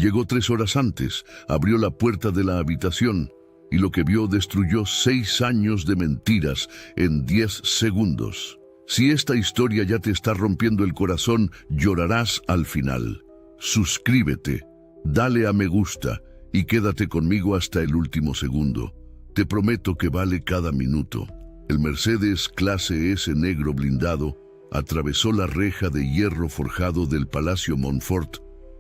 Llegó 3 horas antes, abrió la puerta de la habitación y lo que vio destruyó 6 años de mentiras en 10 segundos. Si esta historia ya te está rompiendo el corazón, llorarás al final. Suscríbete, dale a me gusta y quédate conmigo hasta el último segundo. Te prometo que vale cada minuto. El Mercedes clase S negro blindado atravesó la reja de hierro forjado del Palacio Montfort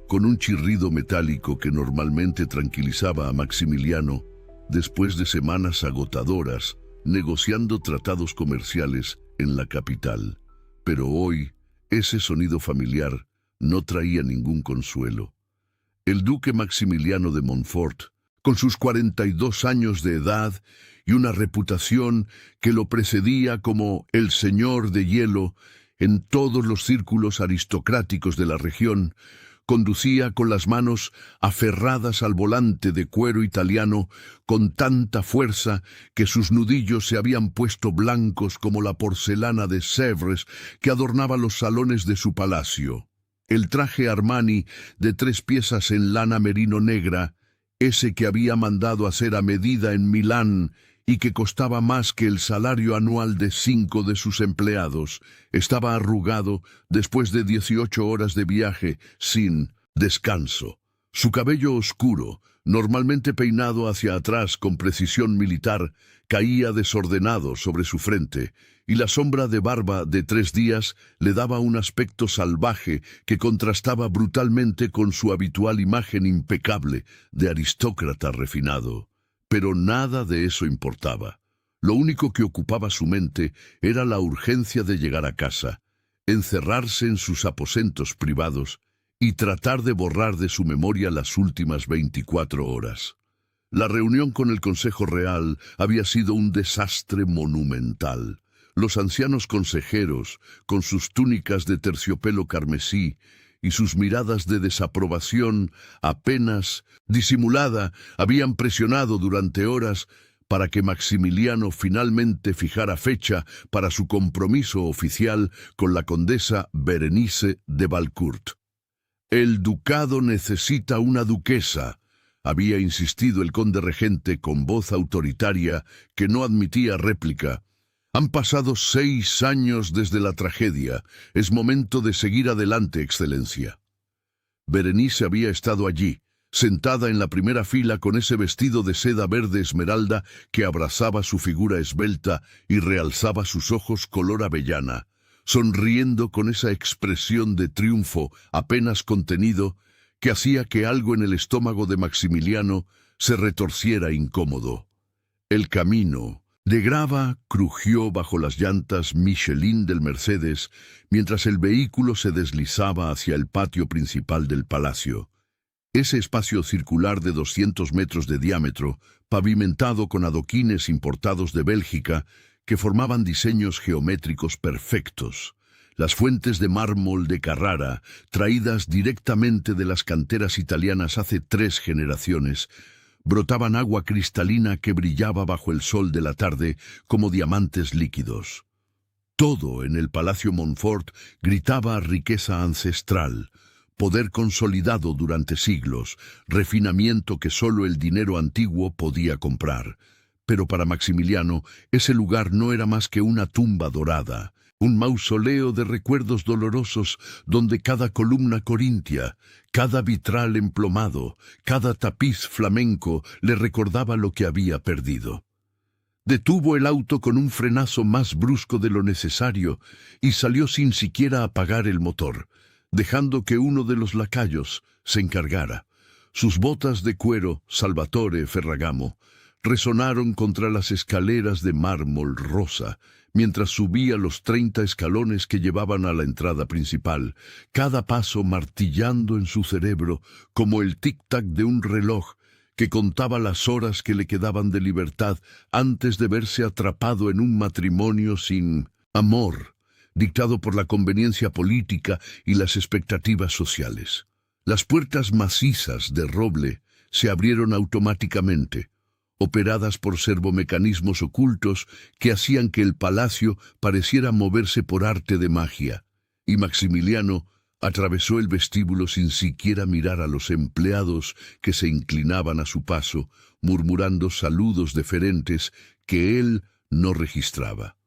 con un chirrido metálico que normalmente tranquilizaba a Maximiliano después de semanas agotadoras negociando tratados comerciales en la capital. Pero hoy, ese sonido familiar no traía ningún consuelo. El duque Maximiliano de Montfort, con sus 42 años de edad y una reputación que lo precedía como el señor de hielo en todos los círculos aristocráticos de la región, conducía con las manos aferradas al volante de cuero italiano con tanta fuerza que sus nudillos se habían puesto blancos como la porcelana de Sèvres que adornaba los salones de su palacio. El traje Armani de 3 piezas en lana merino negra, ese que había mandado hacer a medida en Milán y que costaba más que el salario anual de 5 de sus empleados, estaba arrugado después de 18 horas de viaje sin descanso. Su cabello oscuro, normalmente peinado hacia atrás con precisión militar, caía desordenado sobre su frente, y la sombra de barba de 3 días le daba un aspecto salvaje que contrastaba brutalmente con su habitual imagen impecable de aristócrata refinado. Pero nada de eso importaba. Lo único que ocupaba su mente era la urgencia de llegar a casa, encerrarse en sus aposentos privados y tratar de borrar de su memoria las últimas 24 horas. La reunión con el Consejo Real había sido un desastre monumental. Los ancianos consejeros, con sus túnicas de terciopelo carmesí y sus miradas de desaprobación apenas disimulada, habían presionado durante horas para que Maximiliano finalmente fijara fecha para su compromiso oficial con la condesa Berenice de Valcourt. «El ducado necesita una duquesa», había insistido el conde regente con voz autoritaria que no admitía réplica. «Han pasado 6 años desde la tragedia. Es momento de seguir adelante, excelencia». Berenice había estado allí, sentada en la primera fila con ese vestido de seda verde esmeralda que abrazaba su figura esbelta y realzaba sus ojos color avellana, sonriendo con esa expresión de triunfo apenas contenido que hacía que algo en el estómago de Maximiliano se retorciera incómodo. El camino de grava crujió bajo las llantas Michelin del Mercedes mientras el vehículo se deslizaba hacia el patio principal del palacio. Ese espacio circular de 200 metros de diámetro, pavimentado con adoquines importados de Bélgica, que formaban diseños geométricos perfectos. Las fuentes de mármol de Carrara, traídas directamente de las canteras italianas hace 3 generaciones, brotaban agua cristalina que brillaba bajo el sol de la tarde como diamantes líquidos. Todo en el Palacio Montfort gritaba riqueza ancestral, poder consolidado durante siglos, refinamiento que solo el dinero antiguo podía comprar. Pero para Maximiliano, ese lugar no era más que una tumba dorada, un mausoleo de recuerdos dolorosos donde cada columna corintia, cada vitral emplomado, cada tapiz flamenco le recordaba lo que había perdido. Detuvo el auto con un frenazo más brusco de lo necesario y salió sin siquiera apagar el motor, dejando que uno de los lacayos se encargara. Sus botas de cuero, Salvatore Ferragamo, resonaron contra las escaleras de mármol rosa, mientras subía los 30 escalones que llevaban a la entrada principal, cada paso martillando en su cerebro como el tic-tac de un reloj que contaba las horas que le quedaban de libertad antes de verse atrapado en un matrimonio sin amor, dictado por la conveniencia política y las expectativas sociales. Las puertas macizas de roble se abrieron automáticamente, operadas por servomecanismos ocultos que hacían que el palacio pareciera moverse por arte de magia, y Maximiliano Atravesó el vestíbulo sin siquiera mirar a los empleados que se inclinaban a su paso, murmurando saludos deferentes que él no registraba.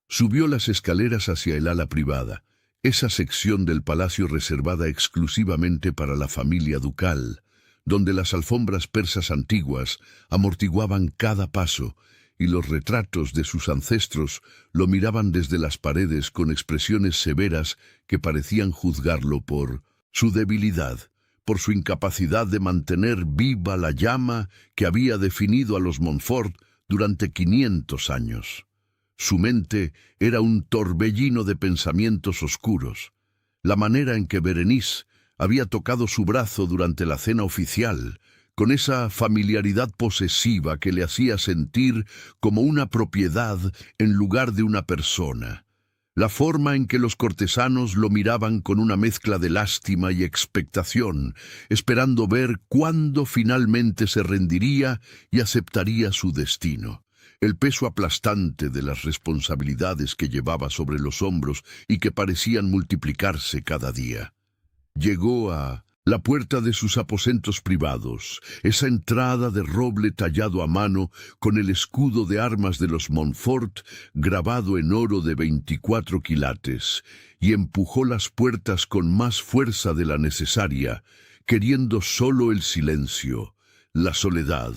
Subió las escaleras hacia el ala privada, esa sección del palacio reservada exclusivamente para la familia ducal, donde las alfombras persas antiguas amortiguaban cada paso y los retratos de sus ancestros lo miraban desde las paredes con expresiones severas que parecían juzgarlo por su debilidad, por su incapacidad de mantener viva la llama que había definido a los Montfort durante 500 años. Su mente era un torbellino de pensamientos oscuros. La manera en que Berenice había tocado su brazo durante la cena oficial, con esa familiaridad posesiva que le hacía sentir como una propiedad en lugar de una persona. La forma en que los cortesanos lo miraban con una mezcla de lástima y expectación, esperando ver cuándo finalmente se rendiría y aceptaría su destino. El peso aplastante de las responsabilidades que llevaba sobre los hombros y que parecían multiplicarse cada día. Llegó a la puerta de sus aposentos privados, esa entrada de roble tallado a mano con el escudo de armas de los Montfort grabado en oro de 24 quilates, y empujó las puertas con más fuerza de la necesaria, queriendo solo el silencio, la soledad,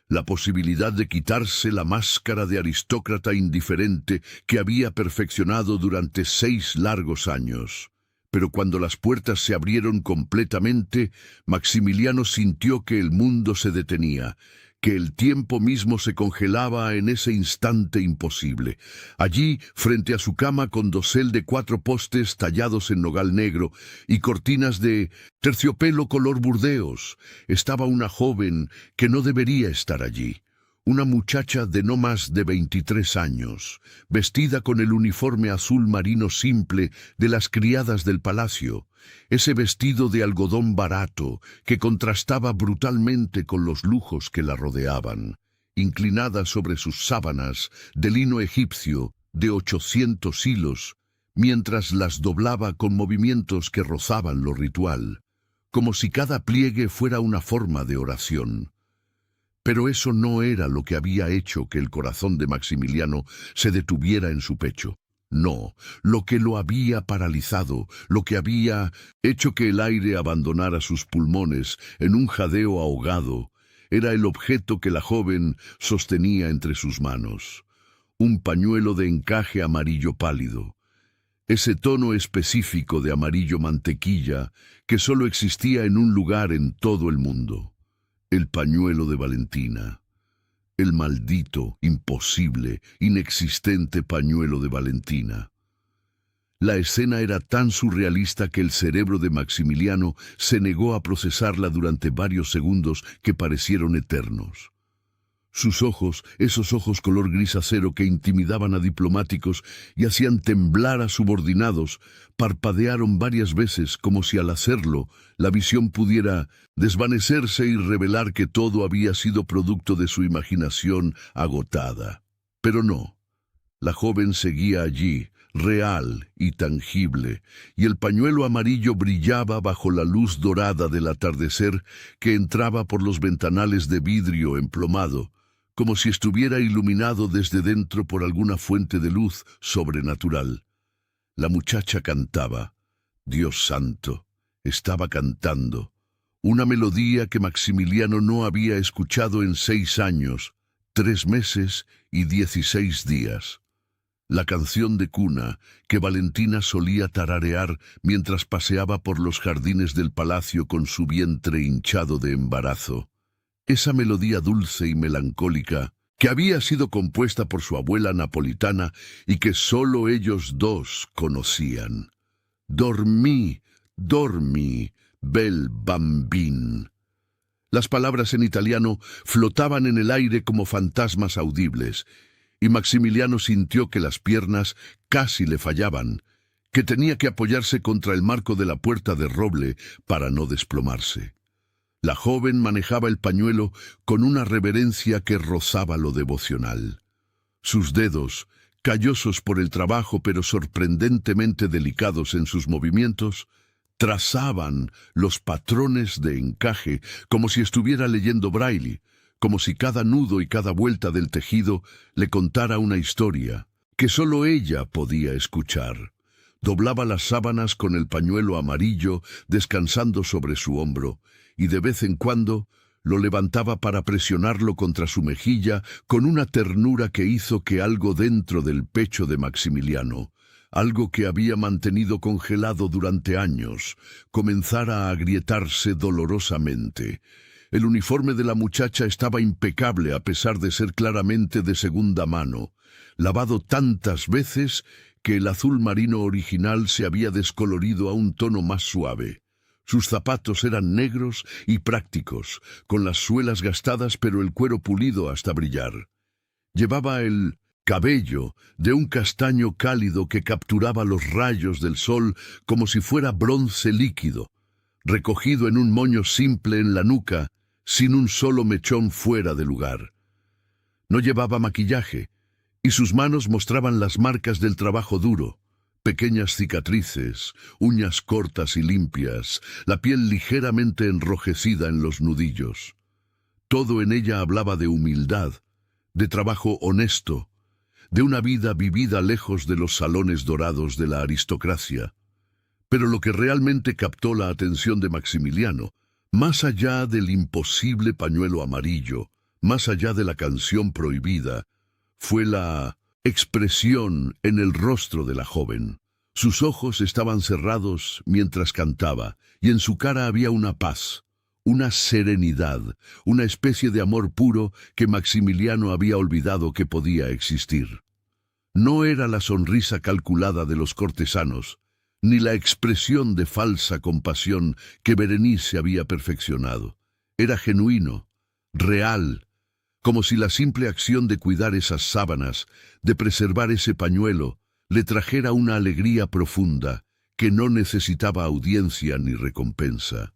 la posibilidad de quitarse la máscara de aristócrata indiferente que había perfeccionado durante 6 largos años. Pero cuando las puertas se abrieron completamente, Maximiliano sintió que el mundo se detenía, que el tiempo mismo se congelaba en ese instante imposible. Allí, frente a su cama con dosel de 4 postes tallados en nogal negro y cortinas de terciopelo color burdeos, estaba una joven que no debería estar allí. Una muchacha de no más de 23 años, vestida con el uniforme azul marino simple de las criadas del palacio, ese vestido de algodón barato que contrastaba brutalmente con los lujos que la rodeaban, inclinada sobre sus sábanas de lino egipcio de 800 hilos, mientras las doblaba con movimientos que rozaban lo ritual, como si cada pliegue fuera una forma de oración. Pero eso no era lo que había hecho que el corazón de Maximiliano se detuviera en su pecho. No, lo que lo había paralizado, lo que había hecho que el aire abandonara sus pulmones en un jadeo ahogado, era el objeto que la joven sostenía entre sus manos. Un pañuelo de encaje amarillo pálido. Ese tono específico de amarillo mantequilla que solo existía en un lugar en todo el mundo. El pañuelo de Valentina. El maldito, imposible, inexistente pañuelo de Valentina. La escena era tan surrealista que el cerebro de Maximiliano se negó a procesarla durante varios segundos que parecieron eternos. Sus ojos, esos ojos color gris acero que intimidaban a diplomáticos y hacían temblar a subordinados, parpadearon varias veces como si al hacerlo la visión pudiera desvanecerse y revelar que todo había sido producto de su imaginación agotada. Pero no, la joven seguía allí, real y tangible, y el pañuelo amarillo brillaba bajo la luz dorada del atardecer que entraba por los ventanales de vidrio emplomado, como si estuviera iluminado desde dentro por alguna fuente de luz sobrenatural. La muchacha cantaba. Dios santo, estaba cantando. Una melodía que Maximiliano no había escuchado en 6 años, 3 meses y 16 días. La canción de cuna que Valentina solía tararear mientras paseaba por los jardines del palacio con su vientre hinchado de embarazo. Esa melodía dulce y melancólica que había sido compuesta por su abuela napolitana y que solo ellos dos conocían. Dormí, dormí, bel bambín. Las palabras en italiano flotaban en el aire como fantasmas audibles, y Maximiliano sintió que las piernas casi le fallaban, que tenía que apoyarse contra el marco de la puerta de roble para no desplomarse. La joven manejaba el pañuelo con una reverencia que rozaba lo devocional. Sus dedos, callosos por el trabajo pero sorprendentemente delicados en sus movimientos, trazaban los patrones de encaje como si estuviera leyendo braille, como si cada nudo y cada vuelta del tejido le contara una historia que solo ella podía escuchar. Doblaba las sábanas con el pañuelo amarillo descansando sobre su hombro, y de vez en cuando lo levantaba para presionarlo contra su mejilla con una ternura que hizo que algo dentro del pecho de Maximiliano, algo que había mantenido congelado durante años, comenzara a agrietarse dolorosamente. El uniforme de la muchacha estaba impecable a pesar de ser claramente de segunda mano, lavado tantas veces que el azul marino original se había descolorido a un tono más suave. Sus zapatos eran negros y prácticos, con las suelas gastadas pero el cuero pulido hasta brillar. Llevaba el cabello de un castaño cálido que capturaba los rayos del sol como si fuera bronce líquido, recogido en un moño simple en la nuca, sin un solo mechón fuera de lugar. No llevaba maquillaje, y sus manos mostraban las marcas del trabajo duro, pequeñas cicatrices, uñas cortas y limpias, la piel ligeramente enrojecida en los nudillos. Todo en ella hablaba de humildad, de trabajo honesto, de una vida vivida lejos de los salones dorados de la aristocracia. Pero lo que realmente captó la atención de Maximiliano, más allá del imposible pañuelo amarillo, más allá de la canción prohibida, fue la expresión en el rostro de la joven. Sus ojos estaban cerrados mientras cantaba, y en su cara había una paz, una serenidad, una especie de amor puro que Maximiliano había olvidado que podía existir. No era la sonrisa calculada de los cortesanos, ni la expresión de falsa compasión que Berenice había perfeccionado. Era genuino, real, como si la simple acción de cuidar esas sábanas, de preservar ese pañuelo, le trajera una alegría profunda que no necesitaba audiencia ni recompensa.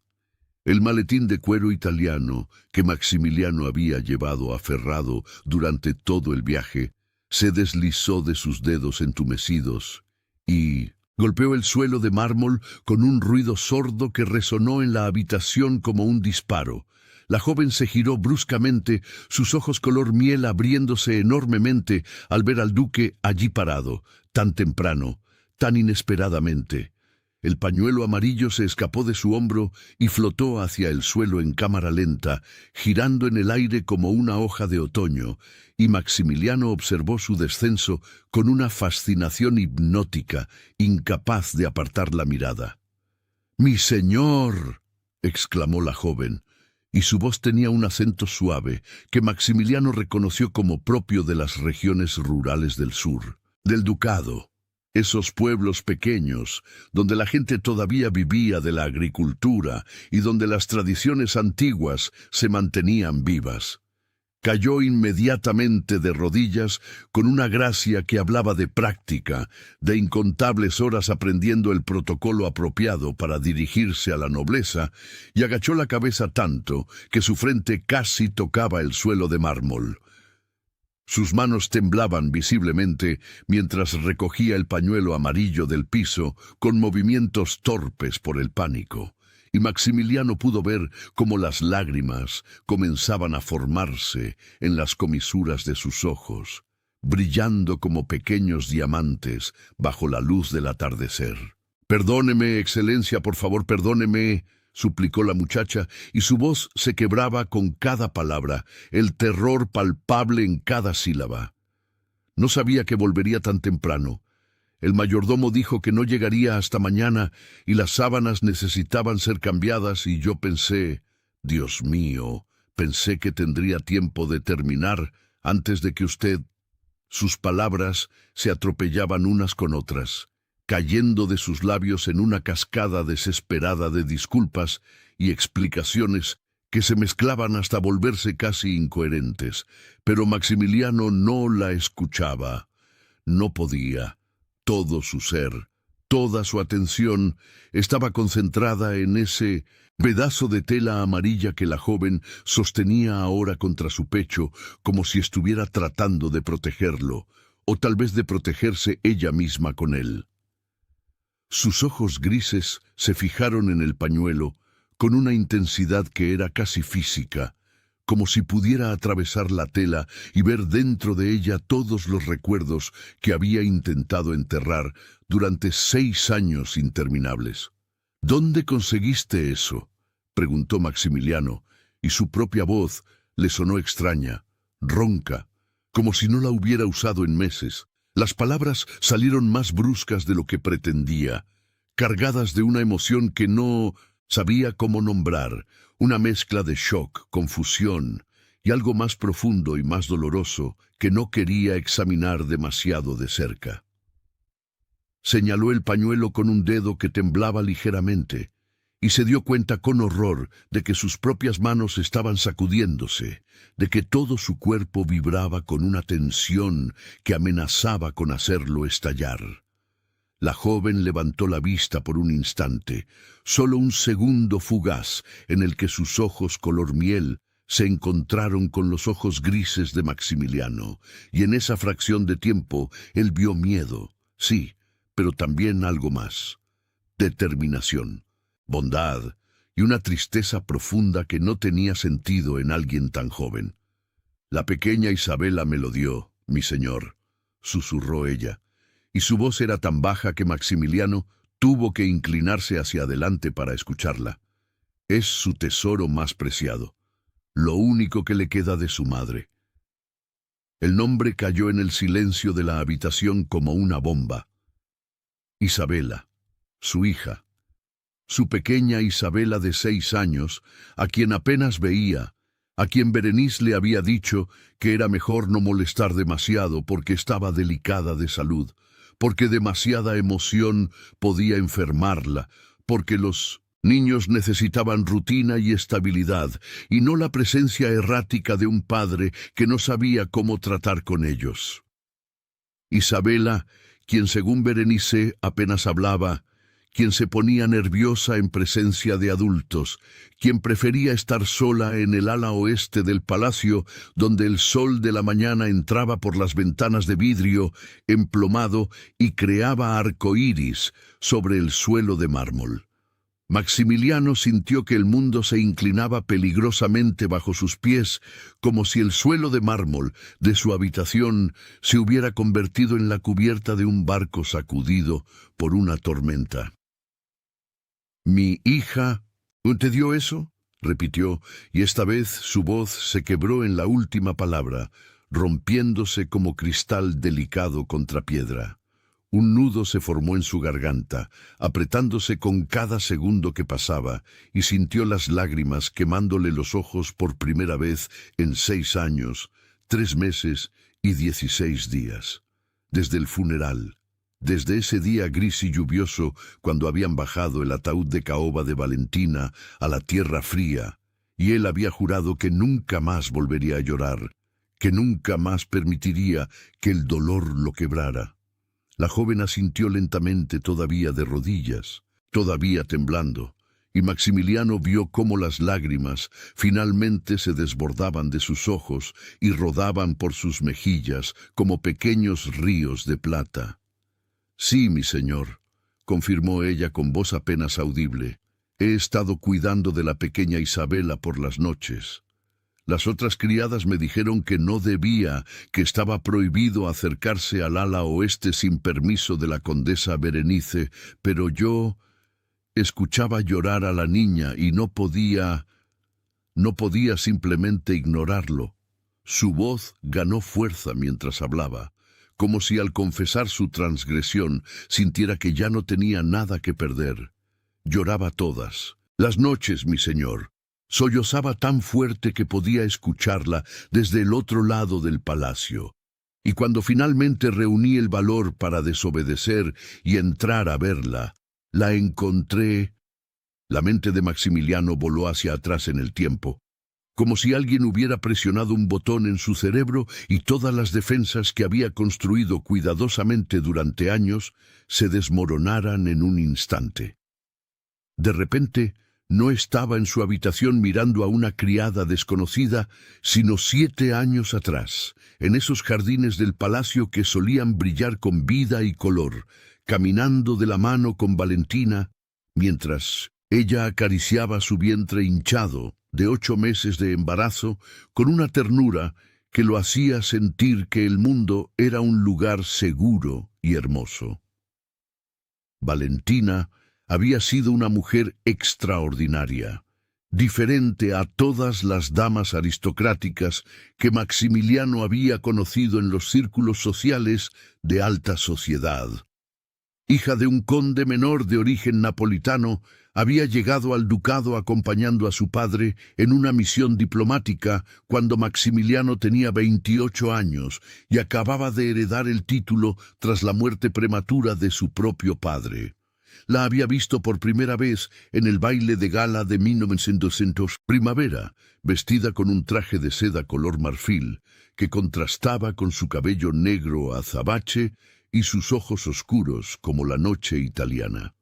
El maletín de cuero italiano que Maximiliano había llevado aferrado durante todo el viaje se deslizó de sus dedos entumecidos y golpeó el suelo de mármol con un ruido sordo que resonó en la habitación como un disparo. La joven se giró bruscamente, sus ojos color miel abriéndose enormemente al ver al duque allí parado, tan temprano, tan inesperadamente. El pañuelo amarillo se escapó de su hombro y flotó hacia el suelo en cámara lenta, girando en el aire como una hoja de otoño, y Maximiliano observó su descenso con una fascinación hipnótica, incapaz de apartar la mirada. «¡Mi señor!», exclamó la joven, y su voz tenía un acento suave que Maximiliano reconoció como propio de las regiones rurales del sur, del ducado. Esos pueblos pequeños, donde la gente todavía vivía de la agricultura y donde las tradiciones antiguas se mantenían vivas. Cayó inmediatamente de rodillas con una gracia que hablaba de práctica, de incontables horas aprendiendo el protocolo apropiado para dirigirse a la nobleza, y agachó la cabeza tanto que su frente casi tocaba el suelo de mármol. Sus manos temblaban visiblemente mientras recogía el pañuelo amarillo del piso con movimientos torpes por el pánico, y Maximiliano pudo ver cómo las lágrimas comenzaban a formarse en las comisuras de sus ojos, brillando como pequeños diamantes bajo la luz del atardecer. «Perdóneme, Excelencia, por favor, perdóneme», suplicó la muchacha, y su voz se quebraba con cada palabra, el terror palpable en cada sílaba. No sabía que volvería tan temprano. El mayordomo dijo que no llegaría hasta mañana y las sábanas necesitaban ser cambiadas y yo pensé, Dios mío, pensé que tendría tiempo de terminar antes de que usted... Sus palabras se atropellaban unas con otras, cayendo de sus labios en una cascada desesperada de disculpas y explicaciones que se mezclaban hasta volverse casi incoherentes. Pero Maximiliano no la escuchaba. No podía. Todo su ser, toda su atención estaba concentrada en ese pedazo de tela amarilla que la joven sostenía ahora contra su pecho, como si estuviera tratando de protegerlo, o tal vez de protegerse ella misma con él. Sus ojos grises se fijaron en el pañuelo con una intensidad que era casi física, como si pudiera atravesar la tela y ver dentro de ella todos los recuerdos que había intentado enterrar durante 6 años interminables. «¿Dónde conseguiste eso?», preguntó Maximiliano, y su propia voz le sonó extraña, ronca, como si no la hubiera usado en meses. Las palabras salieron más bruscas de lo que pretendía, cargadas de una emoción que no sabía cómo nombrar, una mezcla de shock, confusión y algo más profundo y más doloroso que no quería examinar demasiado de cerca. Señaló el pañuelo con un dedo que temblaba ligeramente y se dio cuenta con horror de que sus propias manos estaban sacudiéndose, de que todo su cuerpo vibraba con una tensión que amenazaba con hacerlo estallar. La joven levantó la vista por un instante, solo un segundo fugaz en el que sus ojos color miel se encontraron con los ojos grises de Maximiliano, y en esa fracción de tiempo él vio miedo, sí, pero también algo más: determinación, bondad y una tristeza profunda que no tenía sentido en alguien tan joven. «La pequeña Isabela me lo dio, mi señor», susurró ella, y su voz era tan baja que Maximiliano tuvo que inclinarse hacia adelante para escucharla. «Es su tesoro más preciado, lo único que le queda de su madre». El nombre cayó en el silencio de la habitación como una bomba. Isabela, su hija, su pequeña Isabela de 6 años, a quien apenas veía, a quien Berenice le había dicho que era mejor no molestar demasiado porque estaba delicada de salud, porque demasiada emoción podía enfermarla, porque los niños necesitaban rutina y estabilidad, y no la presencia errática de un padre que no sabía cómo tratar con ellos. Isabela, quien según Berenice apenas hablaba, quien se ponía nerviosa en presencia de adultos, quien prefería estar sola en el ala oeste del palacio, donde el sol de la mañana entraba por las ventanas de vidrio emplomado y creaba arcoíris sobre el suelo de mármol. Maximiliano sintió que el mundo se inclinaba peligrosamente bajo sus pies, como si el suelo de mármol de su habitación se hubiera convertido en la cubierta de un barco sacudido por una tormenta. «¿Mi hija te dio eso?», repitió, y esta vez su voz se quebró en la última palabra, rompiéndose como cristal delicado contra piedra. Un nudo se formó en su garganta, apretándose con cada segundo que pasaba, y sintió las lágrimas quemándole los ojos por primera vez en 6 años, 3 meses y 16 días. Desde el funeral, desde ese día gris y lluvioso, cuando habían bajado el ataúd de caoba de Valentina a la tierra fría, y él había jurado que nunca más volvería a llorar, que nunca más permitiría que el dolor lo quebrara. La joven asintió lentamente, todavía de rodillas, todavía temblando, y Maximiliano vio cómo las lágrimas finalmente se desbordaban de sus ojos y rodaban por sus mejillas como pequeños ríos de plata. «Sí, mi señor», confirmó ella con voz apenas audible. «He estado cuidando de la pequeña Isabela por las noches. Las otras criadas me dijeron que no debía, que estaba prohibido acercarse al ala oeste sin permiso de la condesa Berenice, pero yo escuchaba llorar a la niña y no podía simplemente ignorarlo». Su voz ganó fuerza mientras hablaba, como si al confesar su transgresión sintiera que ya no tenía nada que perder. «Lloraba todas las noches, mi señor. Sollozaba tan fuerte que podía escucharla desde el otro lado del palacio. Y cuando finalmente reuní el valor para desobedecer y entrar a verla, la encontré». La mente de Maximiliano voló hacia atrás en el tiempo, como si alguien hubiera presionado un botón en su cerebro y todas las defensas que había construido cuidadosamente durante años se desmoronaran en un instante. De repente, no estaba en su habitación mirando a una criada desconocida, sino 7 años atrás, en esos jardines del palacio que solían brillar con vida y color, caminando de la mano con Valentina, mientras ella acariciaba su vientre hinchado de 8 meses de embarazo con una ternura que lo hacía sentir que el mundo era un lugar seguro y hermoso. Valentina había sido una mujer extraordinaria, diferente a todas las damas aristocráticas que Maximiliano había conocido en los círculos sociales de alta sociedad. Hija de un conde menor de origen napolitano, había llegado al ducado acompañando a su padre en una misión diplomática cuando Maximiliano tenía 28 años y acababa de heredar el título tras la muerte prematura de su propio padre. La había visto por primera vez en el baile de gala de 1900 primavera, vestida con un traje de seda color marfil que contrastaba con su cabello negro azabache y sus ojos oscuros como la noche italiana.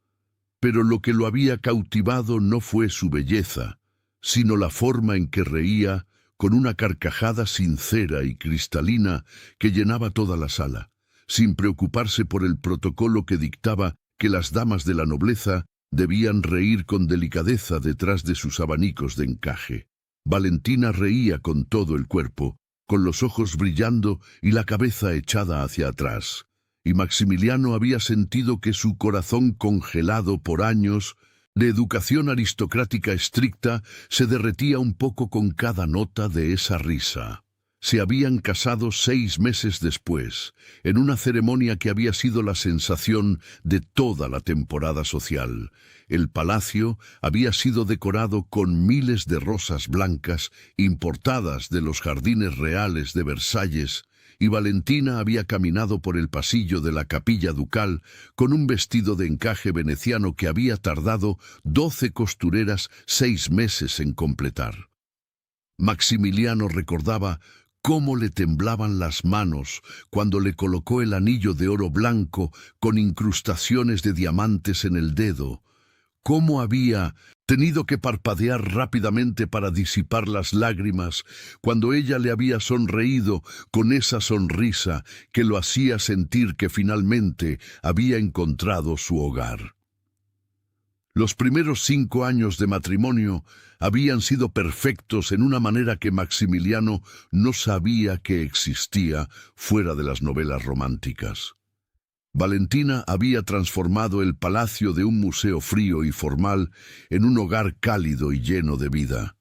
Pero lo que lo había cautivado no fue su belleza, sino la forma en que reía con una carcajada sincera y cristalina que llenaba toda la sala, sin preocuparse por el protocolo que dictaba que las damas de la nobleza debían reír con delicadeza detrás de sus abanicos de encaje. Valentina reía con todo el cuerpo, con los ojos brillando y la cabeza echada hacia atrás. Y Maximiliano había sentido que su corazón congelado por años de educación aristocrática estricta se derretía un poco con cada nota de esa risa. Se habían casado 6 meses después, en una ceremonia que había sido la sensación de toda la temporada social. El palacio había sido decorado con miles de rosas blancas importadas de los jardines reales de Versalles, y Valentina había caminado por el pasillo de la capilla ducal con un vestido de encaje veneciano que había tardado 12 costureras 6 meses en completar. Maximiliano recordaba cómo le temblaban las manos cuando le colocó el anillo de oro blanco con incrustaciones de diamantes en el dedo, cómo había tenido que parpadear rápidamente para disipar las lágrimas cuando ella le había sonreído con esa sonrisa que lo hacía sentir que finalmente había encontrado su hogar. Los primeros 5 años de matrimonio habían sido perfectos en una manera que Maximiliano no sabía que existía fuera de las novelas románticas. Valentina había transformado el palacio de un museo frío y formal en un hogar cálido y lleno de vida.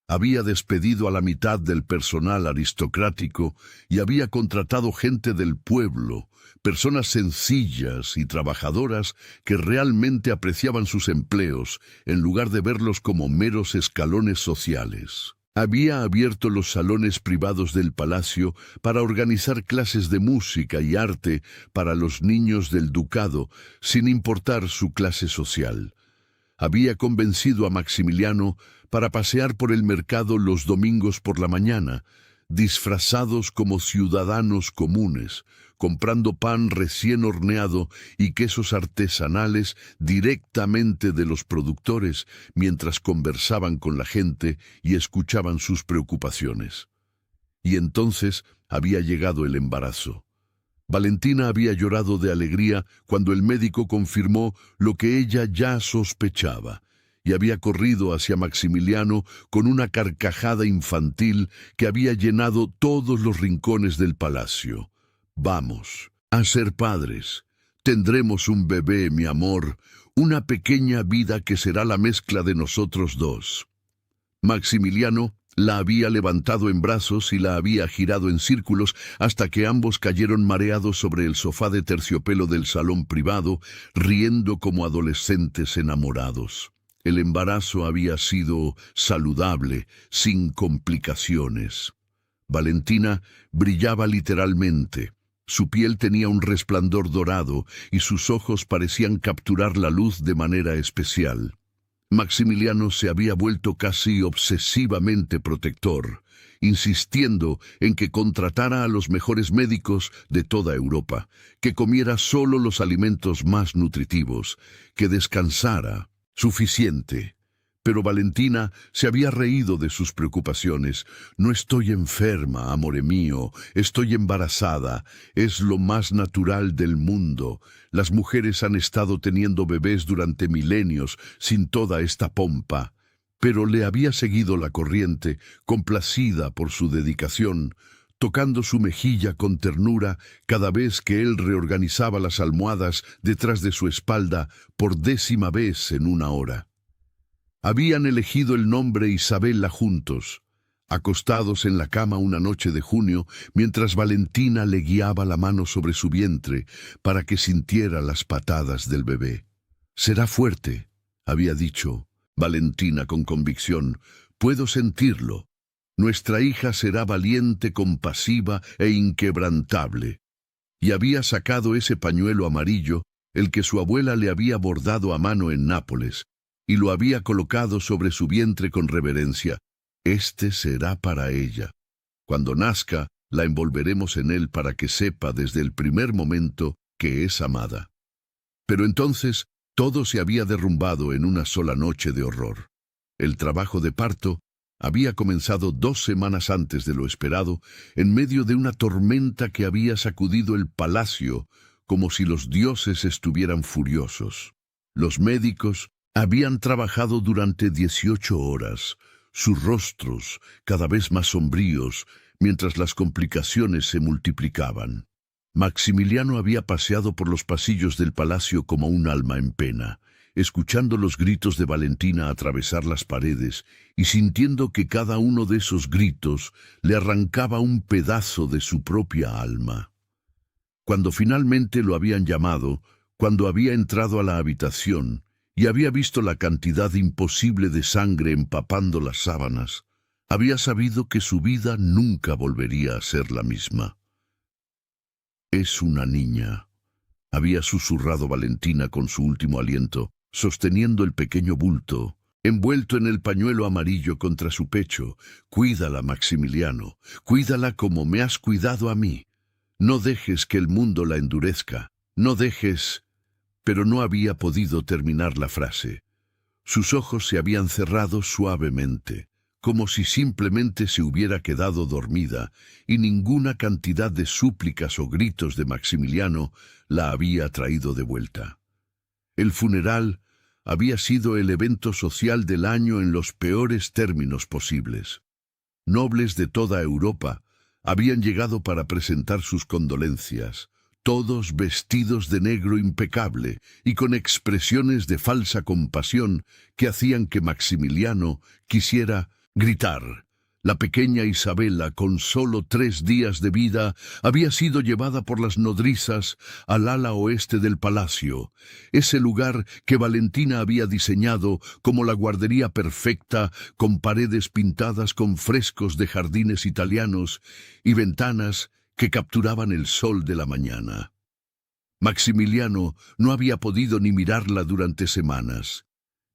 Había despedido a la mitad del personal aristocrático y había contratado gente del pueblo, personas sencillas y trabajadoras que realmente apreciaban sus empleos en lugar de verlos como meros escalones sociales. Había abierto los salones privados del palacio para organizar clases de música y arte para los niños del ducado, sin importar su clase social. Había convencido a Maximiliano para pasear por el mercado los domingos por la mañana, disfrazados como ciudadanos comunes, comprando pan recién horneado y quesos artesanales directamente de los productores mientras conversaban con la gente y escuchaban sus preocupaciones. Y entonces había llegado el embarazo. Valentina había llorado de alegría cuando el médico confirmó lo que ella ya sospechaba, y había corrido hacia Maximiliano con una carcajada infantil que había llenado todos los rincones del palacio. «Vamos a ser padres. Tendremos un bebé, mi amor, una pequeña vida que será la mezcla de nosotros dos». Maximiliano la había levantado en brazos y la había girado en círculos hasta que ambos cayeron mareados sobre el sofá de terciopelo del salón privado, riendo como adolescentes enamorados. El embarazo había sido saludable, sin complicaciones. Valentina brillaba literalmente. Su piel tenía un resplandor dorado y sus ojos parecían capturar la luz de manera especial. Maximiliano se había vuelto casi obsesivamente protector, insistiendo en que contratara a los mejores médicos de toda Europa, que comiera solo los alimentos más nutritivos, que descansara suficiente. Pero Valentina se había reído de sus preocupaciones. «No estoy enferma, amore mío, estoy embarazada. Es lo más natural del mundo. Las mujeres han estado teniendo bebés durante milenios sin toda esta pompa». Pero le había seguido la corriente, complacida por su dedicación, tocando su mejilla con ternura cada vez que él reorganizaba las almohadas detrás de su espalda por 10ª vez en una hora. Habían elegido el nombre Isabella juntos, acostados en la cama una noche de junio, mientras Valentina le guiaba la mano sobre su vientre para que sintiera las patadas del bebé. «Será fuerte», había dicho Valentina con convicción. «Puedo sentirlo. Nuestra hija será valiente, compasiva e inquebrantable». Y había sacado ese pañuelo amarillo, el que su abuela le había bordado a mano en Nápoles, y lo había colocado sobre su vientre con reverencia. «Este será para ella. Cuando nazca, la envolveremos en él para que sepa desde el primer momento que es amada». Pero entonces todo se había derrumbado en una sola noche de horror. El trabajo de parto había comenzado 2 semanas antes de lo esperado, en medio de una tormenta que había sacudido el palacio como si los dioses estuvieran furiosos. Los médicos habían trabajado durante 18 horas, sus rostros cada vez más sombríos, mientras las complicaciones se multiplicaban. Maximiliano había paseado por los pasillos del palacio como un alma en pena, escuchando los gritos de Valentina atravesar las paredes y sintiendo que cada uno de esos gritos le arrancaba un pedazo de su propia alma. Cuando finalmente lo habían llamado, cuando había entrado a la habitación y había visto la cantidad imposible de sangre empapando las sábanas, había sabido que su vida nunca volvería a ser la misma. «Es una niña», había susurrado Valentina con su último aliento, sosteniendo el pequeño bulto, envuelto en el pañuelo amarillo contra su pecho. «Cuídala, Maximiliano, cuídala como me has cuidado a mí. No dejes que el mundo la endurezca, no dejes...» Pero no había podido terminar la frase. Sus ojos se habían cerrado suavemente, como si simplemente se hubiera quedado dormida, y ninguna cantidad de súplicas o gritos de Maximiliano la había traído de vuelta. El funeral había sido el evento social del año en los peores términos posibles. Nobles de toda Europa habían llegado para presentar sus condolencias, todos vestidos de negro impecable y con expresiones de falsa compasión que hacían que Maximiliano quisiera gritar. La pequeña Isabella, con solo 3 días de vida, había sido llevada por las nodrizas al ala oeste del palacio, ese lugar que Valentina había diseñado como la guardería perfecta, con paredes pintadas con frescos de jardines italianos y ventanas que capturaban el sol de la mañana. Maximiliano no había podido ni mirarla durante semanas.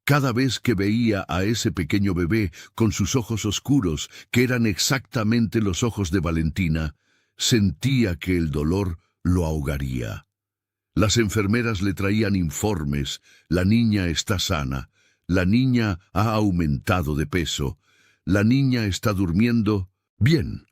Cada vez que veía a ese pequeño bebé con sus ojos oscuros, que eran exactamente los ojos de Valentina, sentía que el dolor lo ahogaría. Las enfermeras le traían informes: «La niña está sana, la niña ha aumentado de peso, la niña está durmiendo bien».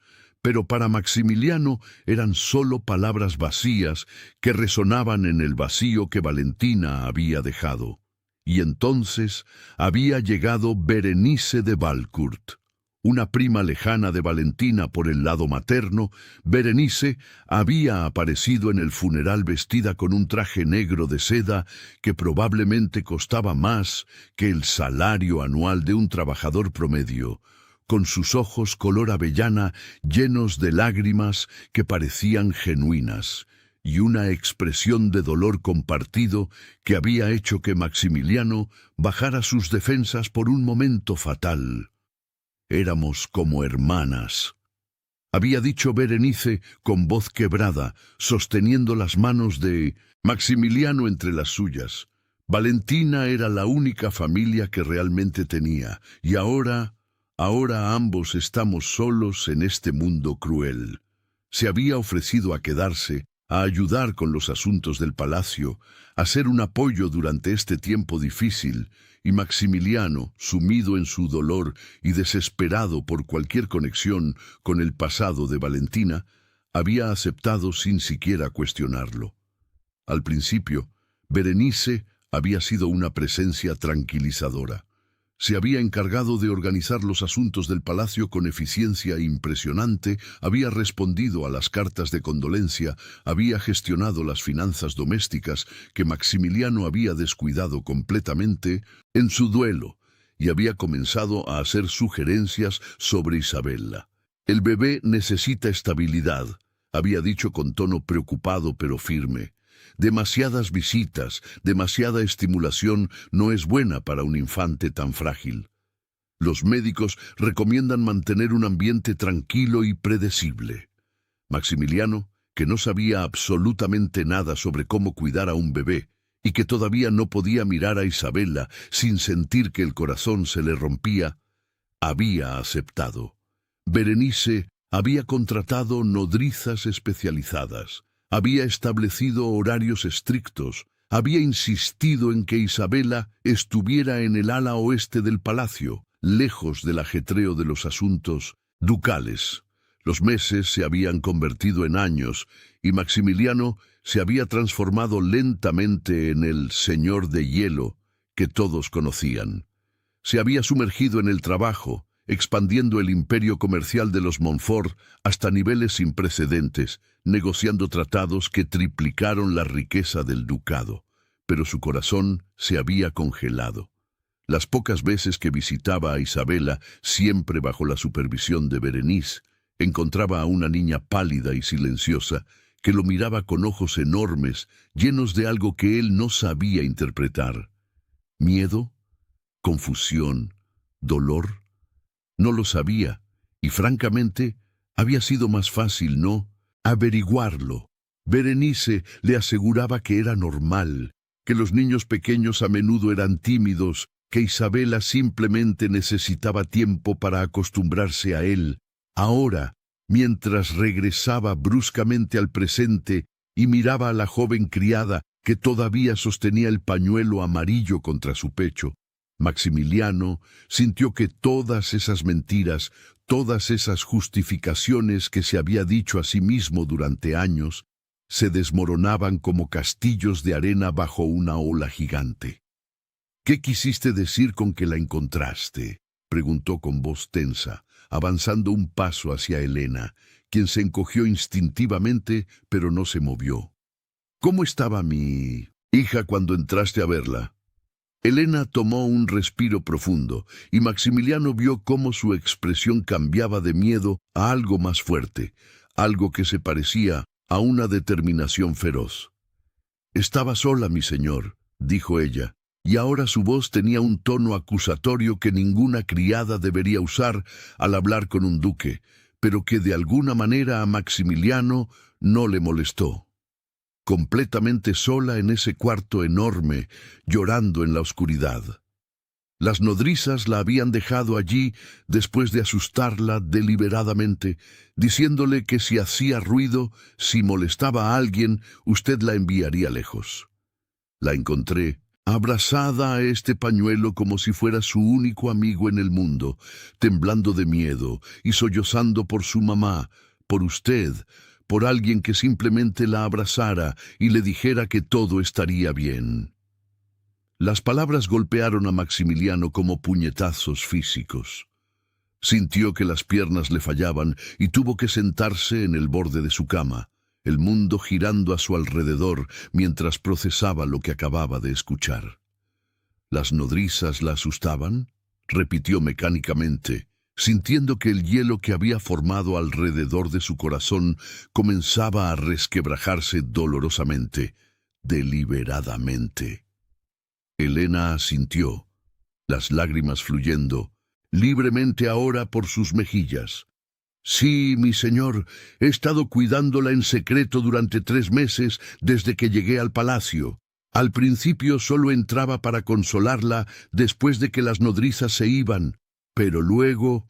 Pero para Maximiliano eran solo palabras vacías que resonaban en el vacío que Valentina había dejado. Y entonces había llegado Berenice de Valcourt, una prima lejana de Valentina por el lado materno. Berenice había aparecido en el funeral vestida con un traje negro de seda que probablemente costaba más que el salario anual de un trabajador promedio, con sus ojos color avellana llenos de lágrimas que parecían genuinas, y una expresión de dolor compartido que había hecho que Maximiliano bajara sus defensas por un momento fatal. «Éramos como hermanas», había dicho Berenice con voz quebrada, sosteniendo las manos de Maximiliano entre las suyas. Valentina era la única familia que realmente tenía, y ahora ambos estamos solos en este mundo cruel. Se había ofrecido a quedarse, a ayudar con los asuntos del palacio, a ser un apoyo durante este tiempo difícil, y Maximiliano, sumido en su dolor y desesperado por cualquier conexión con el pasado de Valentina, había aceptado sin siquiera cuestionarlo. Al principio, Berenice había sido una presencia tranquilizadora. Se había encargado de organizar los asuntos del palacio con eficiencia impresionante, había respondido a las cartas de condolencia, había gestionado las finanzas domésticas que Maximiliano había descuidado completamente en su duelo y había comenzado a hacer sugerencias sobre Isabella. «El bebé necesita estabilidad», había dicho con tono preocupado pero firme. «Demasiadas visitas, demasiada estimulación no es buena para un infante tan frágil. Los médicos recomiendan mantener un ambiente tranquilo y predecible». Maximiliano, que no sabía absolutamente nada sobre cómo cuidar a un bebé y que todavía no podía mirar a Isabella sin sentir que el corazón se le rompía, había aceptado. Berenice había contratado nodrizas especializadas. Había establecido horarios estrictos, había insistido en que Isabella estuviera en el ala oeste del palacio, lejos del ajetreo de los asuntos ducales. Los meses se habían convertido en años y Maximiliano se había transformado lentamente en el señor de hielo que todos conocían. Se había sumergido en el trabajo, expandiendo el imperio comercial de los Montfort hasta niveles sin precedentes, negociando tratados que triplicaron la riqueza del ducado, pero su corazón se había congelado. Las pocas veces que visitaba a Isabella, siempre bajo la supervisión de Berenice, encontraba a una niña pálida y silenciosa que lo miraba con ojos enormes, llenos de algo que él no sabía interpretar. ¿Miedo? ¿Confusión? ¿Dolor? No lo sabía, y francamente, había sido más fácil no averiguarlo. Berenice le aseguraba que era normal, que los niños pequeños a menudo eran tímidos, que Isabella simplemente necesitaba tiempo para acostumbrarse a él. Ahora, mientras regresaba bruscamente al presente y miraba a la joven criada que todavía sostenía el pañuelo amarillo contra su pecho, Maximiliano sintió que todas esas mentiras, todas esas justificaciones que se había dicho a sí mismo durante años, se desmoronaban como castillos de arena bajo una ola gigante. «¿Qué quisiste decir con que la encontraste?», preguntó con voz tensa, avanzando un paso hacia Helena, quien se encogió instintivamente, pero no se movió. «¿Cómo estaba mi hija cuando entraste a verla?» Helena tomó un respiro profundo, y Maximiliano vio cómo su expresión cambiaba de miedo a algo más fuerte, algo que se parecía a una determinación feroz. «Estaba sola, mi señor», dijo ella, y ahora su voz tenía un tono acusatorio que ninguna criada debería usar al hablar con un duque, pero que de alguna manera a Maximiliano no le molestó. Completamente sola en ese cuarto enorme, llorando en la oscuridad. Las nodrizas la habían dejado allí después de asustarla deliberadamente, diciéndole que si hacía ruido, si molestaba a alguien, usted la enviaría lejos. La encontré abrazada a este pañuelo como si fuera su único amigo en el mundo, temblando de miedo y sollozando por su mamá, por usted, por alguien que simplemente la abrazara y le dijera que todo estaría bien. Las palabras golpearon a Maximiliano como puñetazos físicos. Sintió que las piernas le fallaban y tuvo que sentarse en el borde de su cama, el mundo girando a su alrededor mientras procesaba lo que acababa de escuchar. ¿Las nodrizas la asustaban?, repitió mecánicamente, sintiendo que el hielo que había formado alrededor de su corazón comenzaba a resquebrajarse dolorosamente, deliberadamente. Helena asintió, las lágrimas fluyendo libremente ahora por sus mejillas. «Sí, mi señor, he estado cuidándola en secreto durante 3 meses desde que llegué al palacio. Al principio solo entraba para consolarla después de que las nodrizas se iban, pero luego...»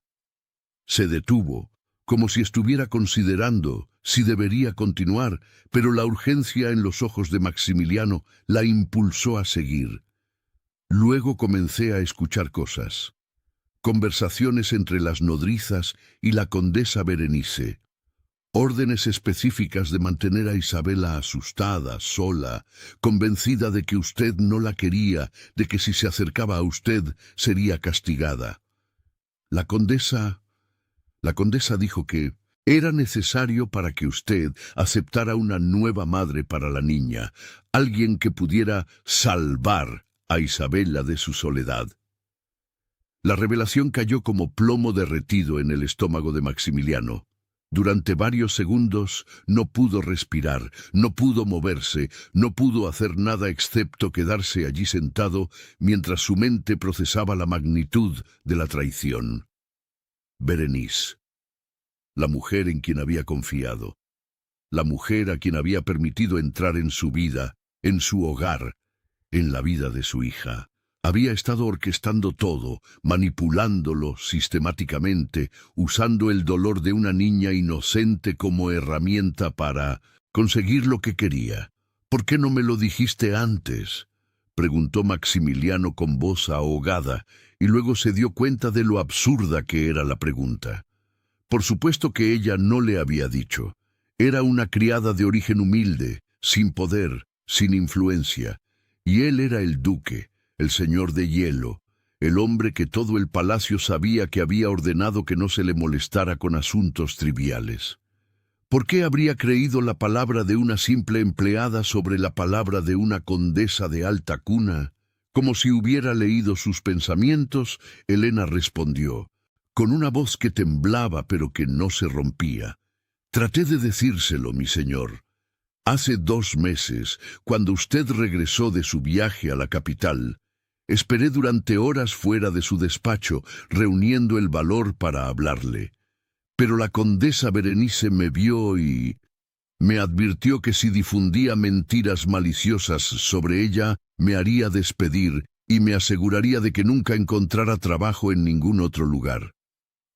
Se detuvo, como si estuviera considerando si debería continuar, pero la urgencia en los ojos de Maximiliano la impulsó a seguir. Luego comencé a escuchar cosas. Conversaciones entre las nodrizas y la condesa Berenice. Órdenes específicas de mantener a Isabela asustada, sola, convencida de que usted no la quería, de que si se acercaba a usted sería castigada. La condesa dijo que era necesario para que usted aceptara una nueva madre para la niña, alguien que pudiera salvar a Isabela de su soledad. La revelación cayó como plomo derretido en el estómago de Maximiliano. Durante varios segundos no pudo respirar, no pudo moverse, no pudo hacer nada excepto quedarse allí sentado mientras su mente procesaba la magnitud de la traición. Berenice, la mujer en quien había confiado, la mujer a quien había permitido entrar en su vida, en su hogar, en la vida de su hija. Había estado orquestando todo, manipulándolo sistemáticamente, usando el dolor de una niña inocente como herramienta para conseguir lo que quería. ¿Por qué no me lo dijiste antes?, preguntó Maximiliano con voz ahogada, y luego se dio cuenta de lo absurda que era la pregunta. Por supuesto que ella no le había dicho. Era una criada de origen humilde, sin poder, sin influencia, y él era el duque, el señor de hielo, el hombre que todo el palacio sabía que había ordenado que no se le molestara con asuntos triviales. ¿Por qué habría creído la palabra de una simple empleada sobre la palabra de una condesa de alta cuna? Como si hubiera leído sus pensamientos, Helena respondió, con una voz que temblaba pero que no se rompía. Traté de decírselo, mi señor. Hace 2 meses, cuando usted regresó de su viaje a la capital, esperé durante horas fuera de su despacho, reuniendo el valor para hablarle. Pero la condesa Berenice me vio y me advirtió que si difundía mentiras maliciosas sobre ella, me haría despedir y me aseguraría de que nunca encontrara trabajo en ningún otro lugar.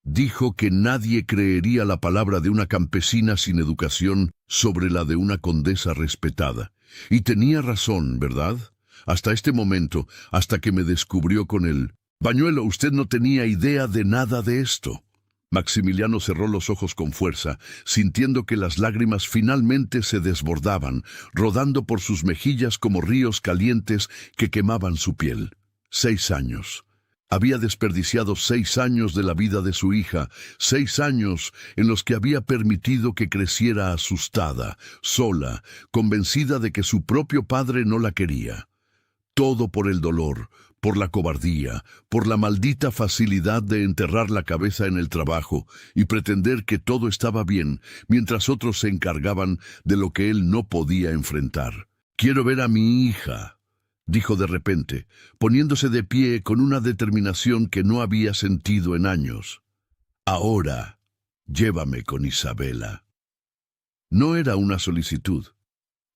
Dijo que nadie creería la palabra de una campesina sin educación sobre la de una condesa respetada. Y tenía razón, ¿verdad? Hasta este momento, hasta que me descubrió con el pañuelo, usted no tenía idea de nada de esto. Maximiliano cerró los ojos con fuerza, sintiendo que las lágrimas finalmente se desbordaban, rodando por sus mejillas como ríos calientes que quemaban su piel. 6 años. Había desperdiciado 6 años de la vida de su hija, 6 años en los que había permitido que creciera asustada, sola, convencida de que su propio padre no la quería. Todo por el dolor, por la cobardía, por la maldita facilidad de enterrar la cabeza en el trabajo y pretender que todo estaba bien, mientras otros se encargaban de lo que él no podía enfrentar. «Quiero ver a mi hija», dijo de repente, poniéndose de pie con una determinación que no había sentido en años. «Ahora, llévame con Isabela». No era una solicitud,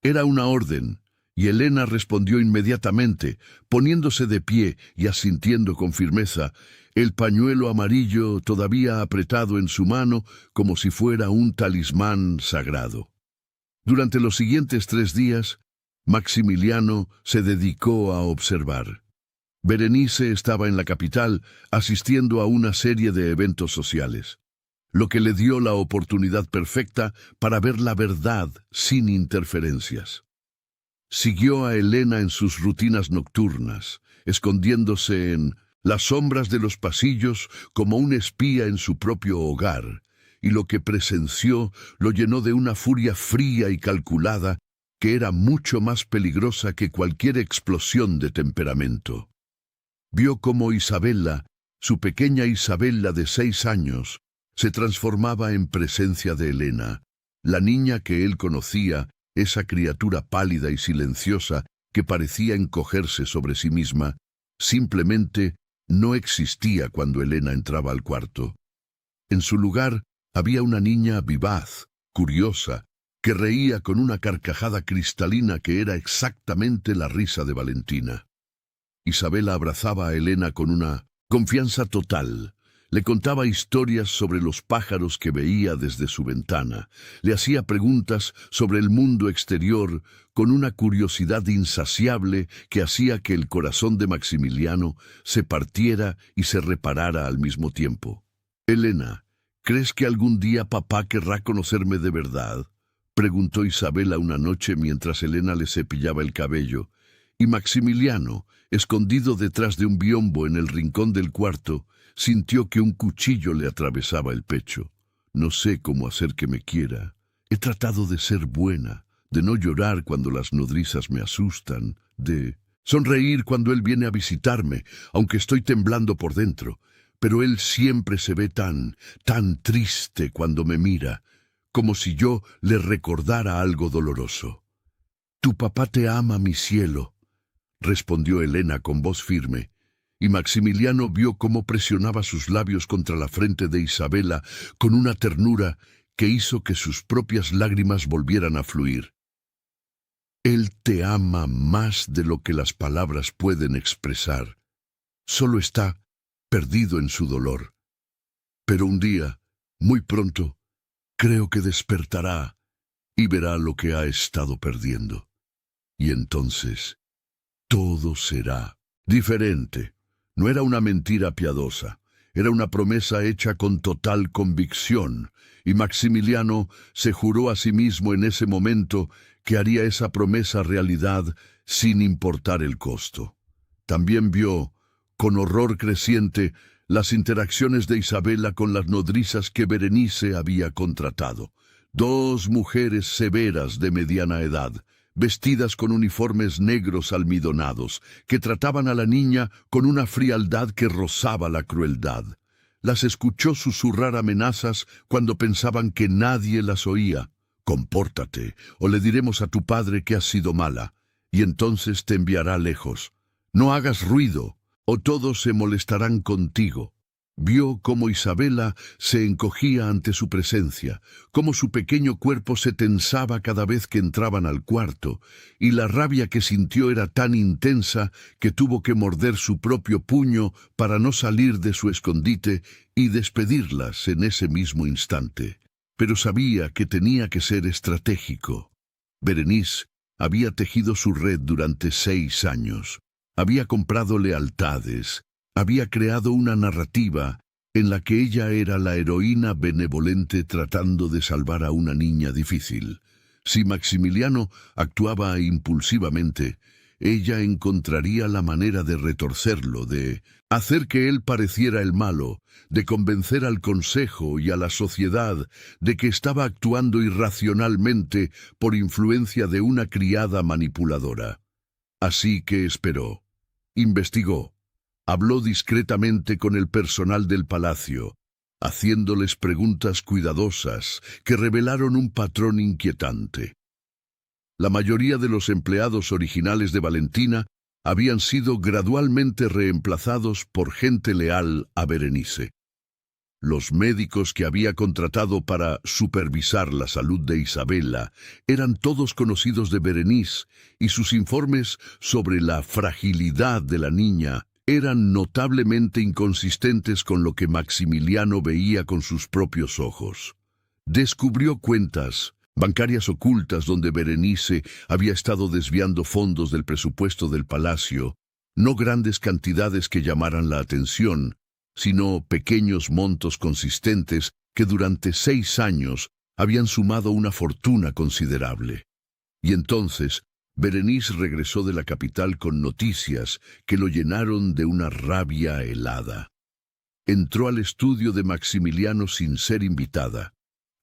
era una orden. Y Helena respondió inmediatamente, poniéndose de pie y asintiendo con firmeza, el pañuelo amarillo todavía apretado en su mano como si fuera un talismán sagrado. Durante los siguientes 3 días, Maximiliano se dedicó a observar. Berenice estaba en la capital asistiendo a una serie de eventos sociales, lo que le dio la oportunidad perfecta para ver la verdad sin interferencias. Siguió a Helena en sus rutinas nocturnas, escondiéndose en las sombras de los pasillos como un espía en su propio hogar, y lo que presenció lo llenó de una furia fría y calculada que era mucho más peligrosa que cualquier explosión de temperamento. Vio cómo Isabela, su pequeña Isabela de 6 años, se transformaba en presencia de Helena, la niña que él conocía, esa criatura pálida y silenciosa que parecía encogerse sobre sí misma, simplemente no existía cuando Helena entraba al cuarto. En su lugar había una niña vivaz, curiosa, que reía con una carcajada cristalina que era exactamente la risa de Valentina. Isabela abrazaba a Helena con una confianza total, Le contaba historias sobre los pájaros que veía desde su ventana. Le hacía preguntas sobre el mundo exterior con una curiosidad insaciable que hacía que el corazón de Maximiliano se partiera y se reparara al mismo tiempo. «Elena, ¿crees que algún día papá querrá conocerme de verdad?», preguntó Isabela una noche mientras Elena le cepillaba el cabello, y Maximiliano, escondido detrás de un biombo en el rincón del cuarto, sintió que un cuchillo le atravesaba el pecho. «No sé cómo hacer que me quiera. He tratado de ser buena, de no llorar cuando las nodrizas me asustan, de sonreír cuando él viene a visitarme, aunque estoy temblando por dentro. Pero él siempre se ve tan triste cuando me mira, como si yo le recordara algo doloroso». «Tu papá te ama, mi cielo», respondió Elena con voz firme, y Maximiliano vio cómo presionaba sus labios contra la frente de Isabela con una ternura que hizo que sus propias lágrimas volvieran a fluir. «Él te ama más de lo que las palabras pueden expresar. Solo está perdido en su dolor. Pero un día, muy pronto, creo que despertará y verá lo que ha estado perdiendo. Y entonces todo será diferente». No era una mentira piadosa, era una promesa hecha con total convicción, y Maximiliano se juró a sí mismo en ese momento que haría esa promesa realidad sin importar el costo. También vio, con horror creciente, las interacciones de Isabela con las nodrizas que Berenice había contratado. Dos mujeres severas de mediana edad, vestidas con uniformes negros almidonados, que trataban a la niña con una frialdad que rozaba la crueldad. Las escuchó susurrar amenazas cuando pensaban que nadie las oía. «Compórtate, o le diremos a tu padre que has sido mala, y entonces te enviará lejos. No hagas ruido, o todos se molestarán contigo». Vio cómo Isabela se encogía ante su presencia, cómo su pequeño cuerpo se tensaba cada vez que entraban al cuarto, y la rabia que sintió era tan intensa que tuvo que morder su propio puño para no salir de su escondite y despedirlas en ese mismo instante. Pero sabía que tenía que ser estratégico. Berenice había tejido su red durante 6 años. Había comprado lealtades. Había creado una narrativa en la que ella era la heroína benevolente tratando de salvar a una niña difícil. Si Maximiliano actuaba impulsivamente, ella encontraría la manera de retorcerlo, de hacer que él pareciera el malo, de convencer al consejo y a la sociedad de que estaba actuando irracionalmente por influencia de una criada manipuladora. Así que esperó, investigó. Habló discretamente con el personal del palacio, haciéndoles preguntas cuidadosas que revelaron un patrón inquietante. La mayoría de los empleados originales de Valentina habían sido gradualmente reemplazados por gente leal a Berenice. Los médicos que había contratado para supervisar la salud de Isabela eran todos conocidos de Berenice, y sus informes sobre la fragilidad de la niña eran notablemente inconsistentes con lo que Maximiliano veía con sus propios ojos. Descubrió cuentas bancarias ocultas donde Berenice había estado desviando fondos del presupuesto del palacio, no grandes cantidades que llamaran la atención, sino pequeños montos consistentes que durante 6 años habían sumado una fortuna considerable. Y entonces Berenice regresó de la capital con noticias que lo llenaron de una rabia helada. Entró al estudio de Maximiliano sin ser invitada,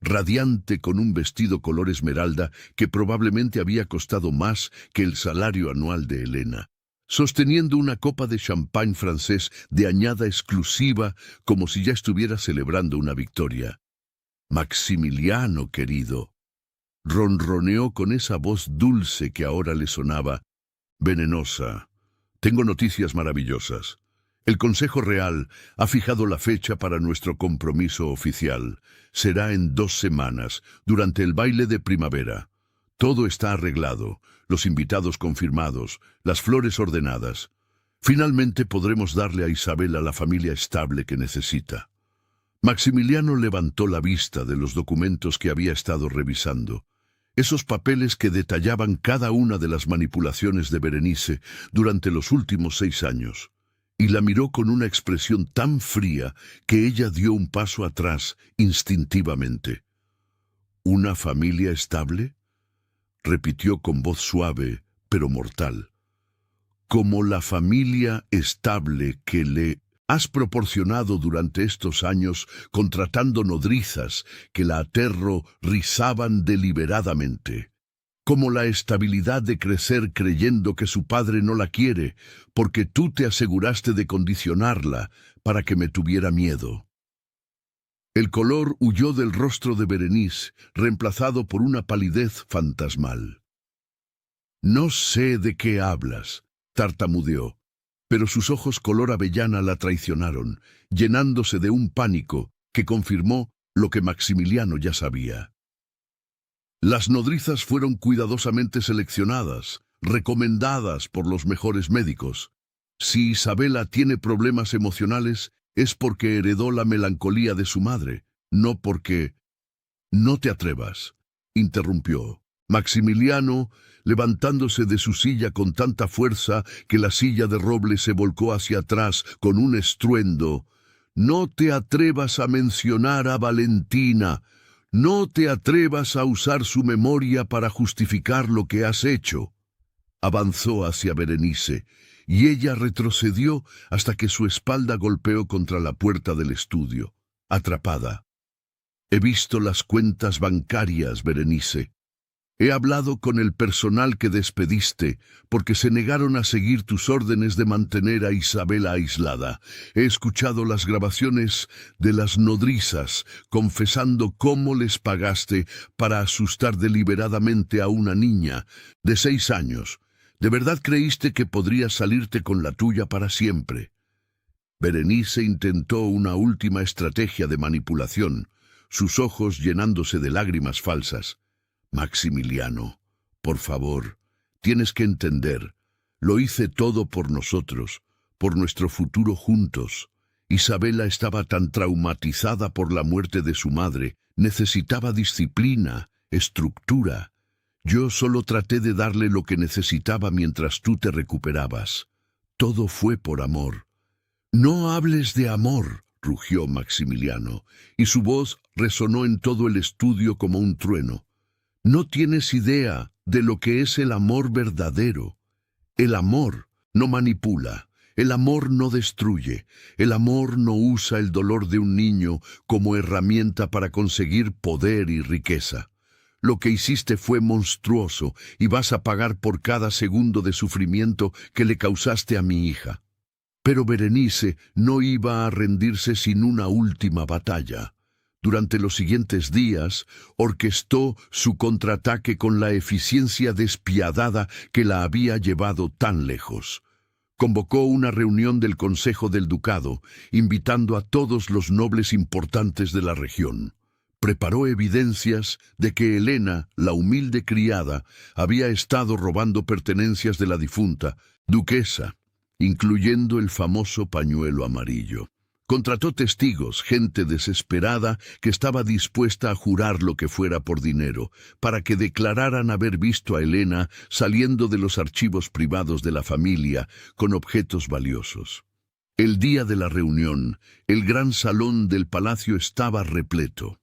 radiante con un vestido color esmeralda que probablemente había costado más que el salario anual de Elena, sosteniendo una copa de champán francés de añada exclusiva como si ya estuviera celebrando una victoria. «Maximiliano, querido», ronroneó con esa voz dulce que ahora le sonaba venenosa. «Tengo noticias maravillosas. El Consejo Real ha fijado la fecha para nuestro compromiso oficial. Será en 2 semanas, durante el baile de primavera. Todo está arreglado, los invitados confirmados, las flores ordenadas. Finalmente podremos darle a Isabela la familia estable que necesita. Maximiliano levantó la vista de los documentos que había estado revisando, esos papeles que detallaban cada una de las manipulaciones de Berenice durante los últimos 6 años, y la miró con una expresión tan fría que ella dio un paso atrás instintivamente. ¿Una familia estable?, repitió con voz suave, pero mortal. Como la familia estable que le has proporcionado durante estos años contratando nodrizas que la aterrorizaban deliberadamente. Como la estabilidad de crecer creyendo que su padre no la quiere, porque tú te aseguraste de condicionarla para que me tuviera miedo. El color huyó del rostro de Berenice, reemplazado por una palidez fantasmal. No sé de qué hablas, tartamudeó, pero sus ojos color avellana la traicionaron, llenándose de un pánico que confirmó lo que Maximiliano ya sabía. Las nodrizas fueron cuidadosamente seleccionadas, recomendadas por los mejores médicos. Si Isabela tiene problemas emocionales, es porque heredó la melancolía de su madre, no porque... No te atrevas, interrumpió Maximiliano, levantándose de su silla con tanta fuerza que la silla de roble se volcó hacia atrás con un estruendo. No te atrevas a mencionar a Valentina. No te atrevas a usar su memoria para justificar lo que has hecho. Avanzó hacia Berenice, y ella retrocedió hasta que su espalda golpeó contra la puerta del estudio, atrapada. He visto las cuentas bancarias, Berenice. He hablado con el personal que despediste, porque se negaron a seguir tus órdenes de mantener a Isabela aislada. He escuchado las grabaciones de las nodrizas, confesando cómo les pagaste para asustar deliberadamente a una niña de 6 años. ¿De verdad creíste que podrías salirte con la tuya para siempre? Berenice intentó una última estrategia de manipulación, sus ojos llenándose de lágrimas falsas. Maximiliano, por favor, tienes que entender, lo hice todo por nosotros, por nuestro futuro juntos. Isabela estaba tan traumatizada por la muerte de su madre, necesitaba disciplina, estructura. Yo solo traté de darle lo que necesitaba mientras tú te recuperabas. Todo fue por amor. No hables de amor, rugió Maximiliano, y su voz resonó en todo el estudio como un trueno. No tienes idea de lo que es el amor verdadero. El amor no manipula, el amor no destruye, el amor no usa el dolor de un niño como herramienta para conseguir poder y riqueza. Lo que hiciste fue monstruoso y vas a pagar por cada segundo de sufrimiento que le causaste a mi hija. Pero Berenice no iba a rendirse sin una última batalla. Durante los siguientes días, orquestó su contraataque con la eficiencia despiadada que la había llevado tan lejos. Convocó una reunión del Consejo del Ducado, invitando a todos los nobles importantes de la región. Preparó evidencias de que Helena, la humilde criada, había estado robando pertenencias de la difunta duquesa, incluyendo el famoso pañuelo amarillo. Contrató testigos, gente desesperada que estaba dispuesta a jurar lo que fuera por dinero, para que declararan haber visto a Helena saliendo de los archivos privados de la familia con objetos valiosos. El día de la reunión, el gran salón del palacio estaba repleto.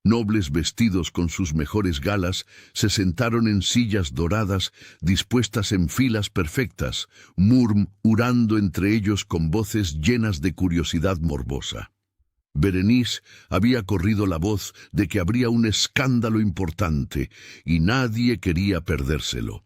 Nobles vestidos con sus mejores galas se sentaron en sillas doradas dispuestas en filas perfectas, murmurando entre ellos con voces llenas de curiosidad morbosa. Berenice había corrido la voz de que habría un escándalo importante y nadie quería perdérselo.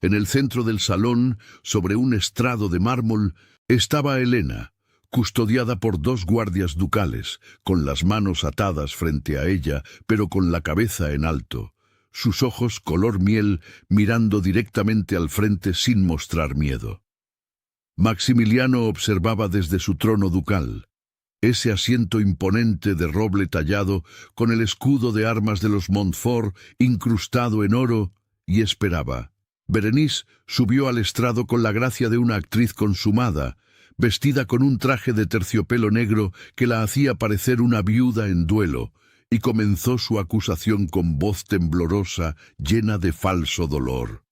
En el centro del salón, sobre un estrado de mármol, estaba Helena, custodiada por 2 guardias ducales, con las manos atadas frente a ella, pero con la cabeza en alto, sus ojos color miel mirando directamente al frente sin mostrar miedo. Maximiliano observaba desde su trono ducal, ese asiento imponente de roble tallado, con el escudo de armas de los Montfort incrustado en oro, y esperaba. Berenice subió al estrado con la gracia de una actriz consumada, vestida con un traje de terciopelo negro que la hacía parecer una viuda en duelo, y comenzó su acusación con voz temblorosa, llena de falso dolor.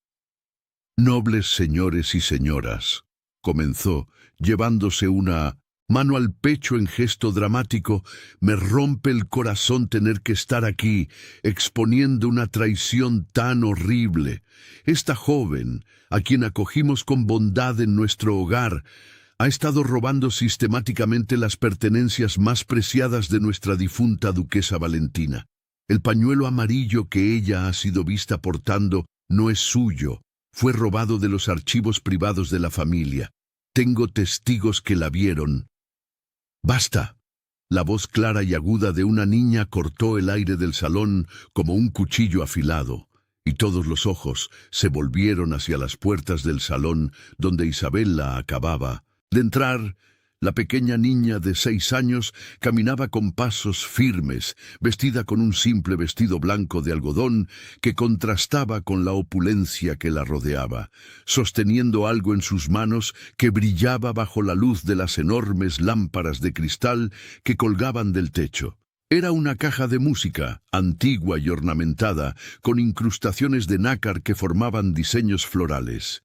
«Nobles señores y señoras», comenzó, llevándose una mano al pecho en gesto dramático, «me rompe el corazón tener que estar aquí, exponiendo una traición tan horrible. Esta joven, a quien acogimos con bondad en nuestro hogar, ha estado robando sistemáticamente las pertenencias más preciadas de nuestra difunta duquesa Valentina. El pañuelo amarillo que ella ha sido vista portando no es suyo, fue robado de los archivos privados de la familia. Tengo testigos que la vieron». «¡Basta!». La voz clara y aguda de una niña cortó el aire del salón como un cuchillo afilado, y todos los ojos se volvieron hacia las puertas del salón donde Isabela acababa de entrar. La pequeña niña de 6 años caminaba con pasos firmes, vestida con un simple vestido blanco de algodón que contrastaba con la opulencia que la rodeaba, sosteniendo algo en sus manos que brillaba bajo la luz de las enormes lámparas de cristal que colgaban del techo. Era una caja de música, antigua y ornamentada, con incrustaciones de nácar que formaban diseños florales.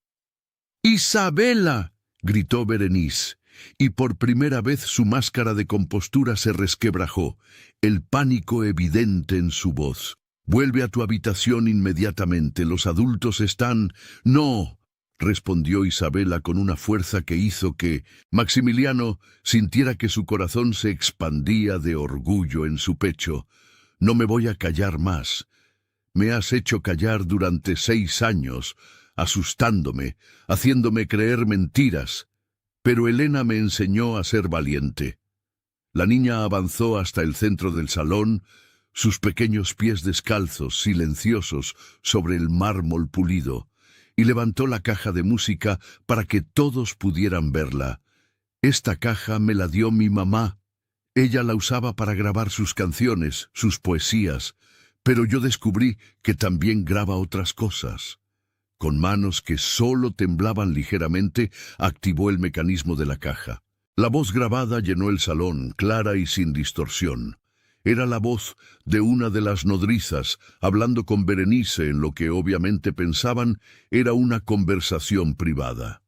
«¡Isabela!», gritó Berenice, y por primera vez su máscara de compostura se resquebrajó, el pánico evidente en su voz. «Vuelve a tu habitación inmediatamente, los adultos están...». «No», respondió Isabela con una fuerza que hizo que Maximiliano sintiera que su corazón se expandía de orgullo en su pecho. «No me voy a callar más. Me has hecho callar durante 6 años, asustándome, haciéndome creer mentiras. Pero Elena me enseñó a ser valiente». La niña avanzó hasta el centro del salón, sus pequeños pies descalzos, silenciosos, sobre el mármol pulido, y levantó la caja de música para que todos pudieran verla. «Esta caja me la dio mi mamá. Ella la usaba para grabar sus canciones, sus poesías, pero yo descubrí que también graba otras cosas». Con manos que solo temblaban ligeramente, activó el mecanismo de la caja. La voz grabada llenó el salón, clara y sin distorsión. Era la voz de una de las nodrizas, hablando con Berenice en lo que obviamente pensaban era una conversación privada.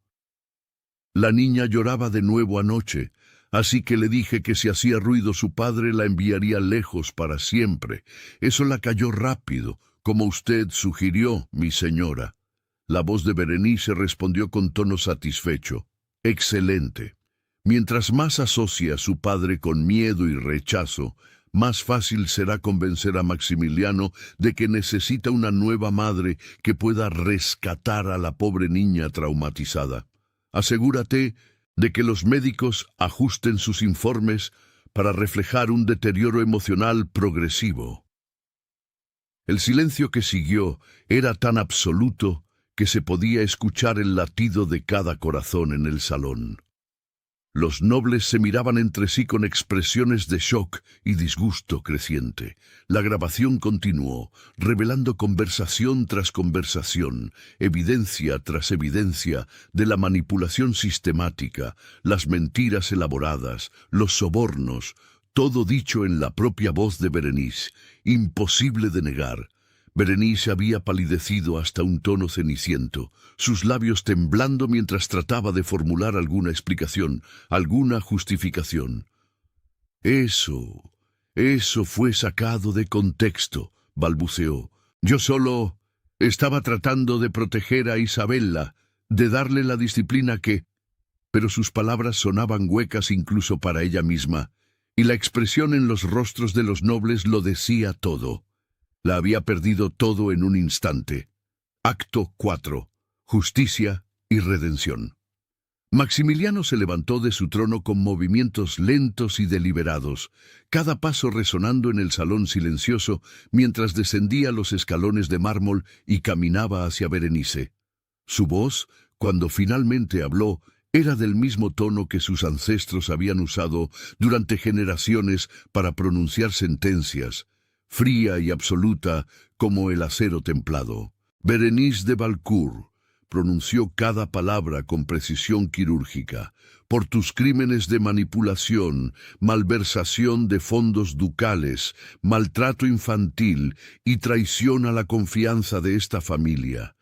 «La niña lloraba de nuevo anoche, así que le dije que si hacía ruido su padre la enviaría lejos para siempre. Eso la cayó rápido, como usted sugirió, mi señora». La voz de Berenice respondió con tono satisfecho. «Excelente. Mientras más asocia a su padre con miedo y rechazo, más fácil será convencer a Maximiliano de que necesita una nueva madre que pueda rescatar a la pobre niña traumatizada. Asegúrate de que los médicos ajusten sus informes para reflejar un deterioro emocional progresivo». El silencio que siguió era tan absoluto que se podía escuchar el latido de cada corazón en el salón. Los nobles se miraban entre sí con expresiones de shock y disgusto creciente. La grabación continuó, revelando conversación tras conversación, evidencia tras evidencia de la manipulación sistemática, las mentiras elaboradas, los sobornos, todo dicho en la propia voz de Berenice, imposible de negar. Berenice había palidecido hasta un tono ceniciento, sus labios temblando mientras trataba de formular alguna explicación, alguna justificación. Eso fue sacado de contexto», balbuceó. «Yo solo estaba tratando de proteger a Isabela, de darle la disciplina que...». Pero sus palabras sonaban huecas incluso para ella misma, y la expresión en los rostros de los nobles lo decía todo. La había perdido todo en un instante. Acto 4. Justicia y redención. Maximiliano se levantó de su trono con movimientos lentos y deliberados, cada paso resonando en el salón silencioso mientras descendía los escalones de mármol y caminaba hacia Berenice. Su voz, cuando finalmente habló, era del mismo tono que sus ancestros habían usado durante generaciones para pronunciar sentencias, fría y absoluta como el acero templado. «Berenice de Valcourt, pronunció cada palabra con precisión quirúrgica. Por tus crímenes de manipulación, malversación de fondos ducales, maltrato infantil y traición a la confianza de esta familia.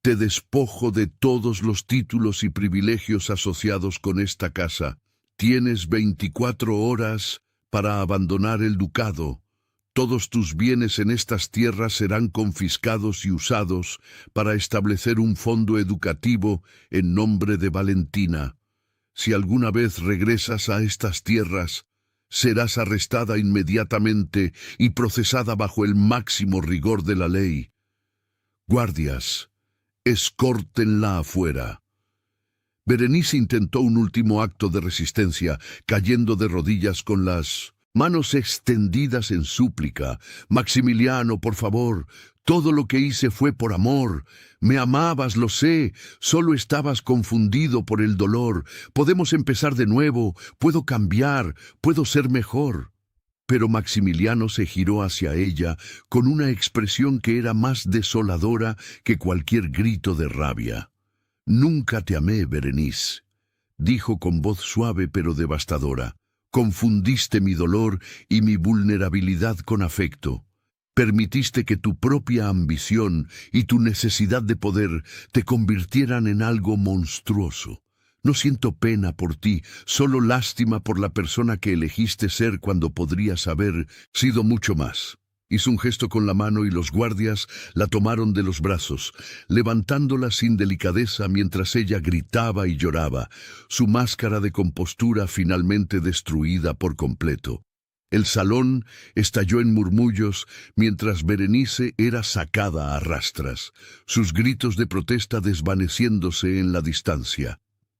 Te despojo de todos los títulos y privilegios asociados con esta casa. Tienes 24 horas para abandonar el ducado. Todos tus bienes en estas tierras serán confiscados y usados para establecer un fondo educativo en nombre de Valentina. Si alguna vez regresas a estas tierras, serás arrestada inmediatamente y procesada bajo el máximo rigor de la ley. Guardias, escórtenla afuera. Berenice intentó un último acto de resistencia, cayendo de rodillas con las manos extendidas en súplica. Maximiliano, por favor, todo lo que hice fue por amor. Me amabas, lo sé, solo estabas confundido por el dolor. Podemos empezar de nuevo, puedo cambiar, puedo ser mejor. Pero Maximiliano se giró hacia ella con una expresión que era más desoladora que cualquier grito de rabia. Nunca te amé, Berenice, dijo con voz suave pero devastadora. Confundiste mi dolor y mi vulnerabilidad con afecto. Permitiste que tu propia ambición y tu necesidad de poder te convirtieran en algo monstruoso. No siento pena por ti, solo lástima por la persona que elegiste ser cuando podrías haber sido mucho más. Hizo un gesto con la mano y los guardias la tomaron de los brazos, levantándola sin delicadeza mientras ella gritaba y lloraba, su máscara de compostura finalmente destruida por completo. El salón estalló en murmullos mientras Berenice era sacada a rastras, sus gritos de protesta desvaneciéndose en la distancia.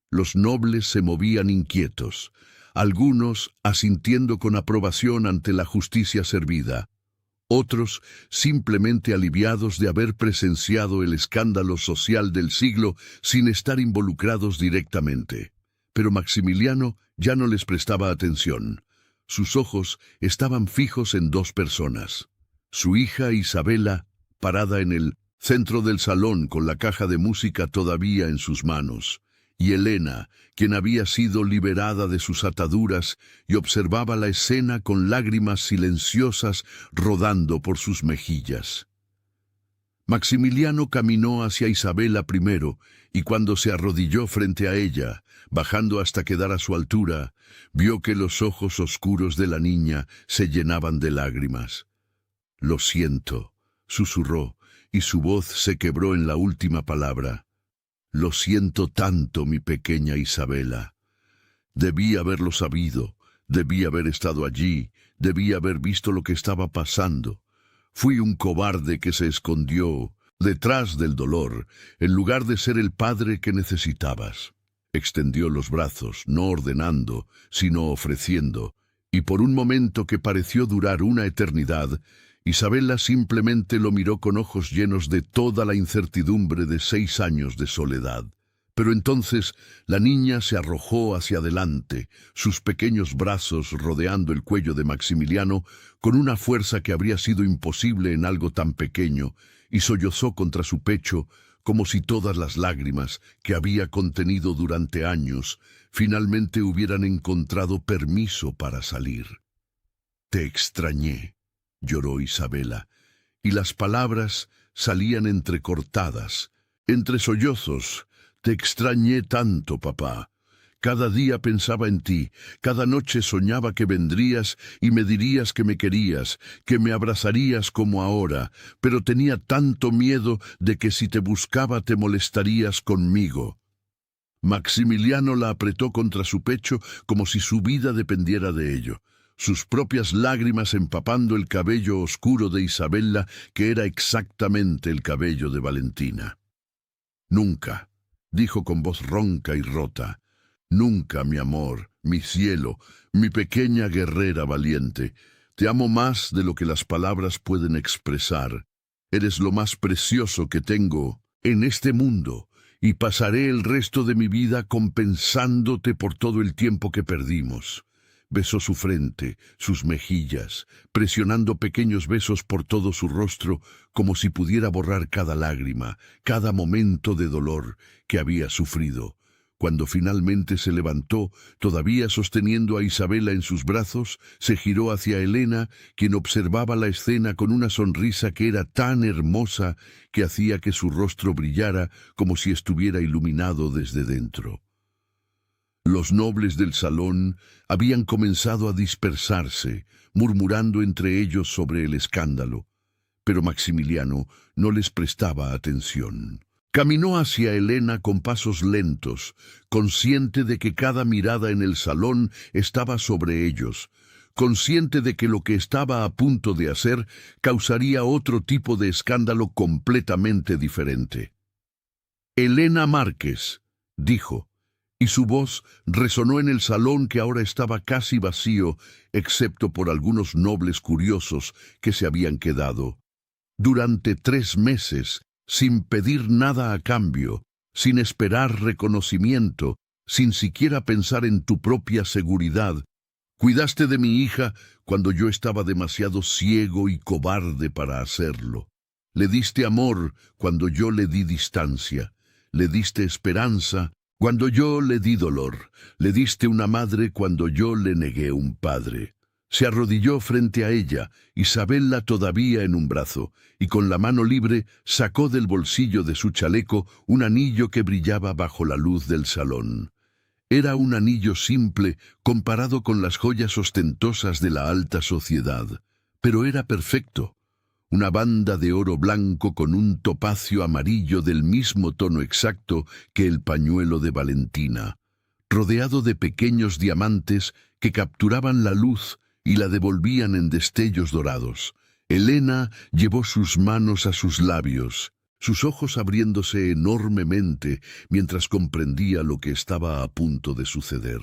Los nobles se movían inquietos, algunos asintiendo con aprobación ante la justicia servida. Otros simplemente aliviados de haber presenciado el escándalo social del siglo sin estar involucrados directamente. Pero Maximiliano ya no les prestaba atención. Sus ojos estaban fijos en dos personas. Su hija Isabela, parada en el centro del salón con la caja de música todavía en sus manos, y Elena, quien había sido liberada de sus ataduras y observaba la escena con lágrimas silenciosas rodando por sus mejillas. Maximiliano caminó hacia Isabela primero, y cuando se arrodilló frente a ella, bajando hasta quedar a su altura, vio que los ojos oscuros de la niña se llenaban de lágrimas. «Lo siento», susurró, y su voz se quebró en la última palabra. «Lo siento tanto, mi pequeña Isabela. Debí haberlo sabido, debí haber estado allí, debí haber visto lo que estaba pasando. Fui un cobarde que se escondió detrás del dolor, en lugar de ser el padre que necesitabas». Extendió los brazos, no ordenando, sino ofreciendo, y por un momento que pareció durar una eternidad, Isabela simplemente lo miró con ojos llenos de toda la incertidumbre de 6 años de soledad. Pero entonces la niña se arrojó hacia adelante, sus pequeños brazos rodeando el cuello de Maximiliano con una fuerza que habría sido imposible en algo tan pequeño, y sollozó contra su pecho como si todas las lágrimas que había contenido durante años finalmente hubieran encontrado permiso para salir. «Te extrañé», lloró Isabela, y las palabras salían entrecortadas, entre sollozos. «Te extrañé tanto, papá. Cada día pensaba en ti, cada noche soñaba que vendrías y me dirías que me querías, que me abrazarías como ahora, pero tenía tanto miedo de que si te buscaba te molestarías conmigo». Maximiliano la apretó contra su pecho como si su vida dependiera de ello, sus propias lágrimas empapando el cabello oscuro de Isabela, que era exactamente el cabello de Valentina. «Nunca», dijo con voz ronca y rota, «nunca, mi amor, mi cielo, mi pequeña guerrera valiente. Te amo más de lo que las palabras pueden expresar. Eres lo más precioso que tengo en este mundo, y pasaré el resto de mi vida compensándote por todo el tiempo que perdimos. Besó su frente, sus mejillas, presionando pequeños besos por todo su rostro, como si pudiera borrar cada lágrima, cada momento de dolor que había sufrido. Cuando finalmente se levantó, todavía sosteniendo a Isabela en sus brazos, se giró hacia Elena, quien observaba la escena con una sonrisa que era tan hermosa que hacía que su rostro brillara como si estuviera iluminado desde dentro. Los nobles del salón habían comenzado a dispersarse, murmurando entre ellos sobre el escándalo, pero Maximiliano no les prestaba atención. Caminó hacia Elena con pasos lentos, consciente de que cada mirada en el salón estaba sobre ellos, consciente de que lo que estaba a punto de hacer causaría otro tipo de escándalo completamente diferente. «Elena Márquez», dijo, y su voz resonó en el salón que ahora estaba casi vacío, excepto por algunos nobles curiosos que se habían quedado. Durante 3 meses, sin pedir nada a cambio, sin esperar reconocimiento, sin siquiera pensar en tu propia seguridad, cuidaste de mi hija cuando yo estaba demasiado ciego y cobarde para hacerlo. Le diste amor cuando yo le di distancia. Le diste esperanza cuando yo le di dolor. Le diste una madre cuando yo le negué un padre. Se arrodilló frente a ella, Isabela todavía en un brazo, y con la mano libre sacó del bolsillo de su chaleco un anillo que brillaba bajo la luz del salón. Era un anillo simple comparado con las joyas ostentosas de la alta sociedad, pero era perfecto. Una banda de oro blanco con un topacio amarillo del mismo tono exacto que el pañuelo de Valentina, rodeado de pequeños diamantes que capturaban la luz y la devolvían en destellos dorados. Elena llevó sus manos a sus labios, sus ojos abriéndose enormemente mientras comprendía lo que estaba a punto de suceder.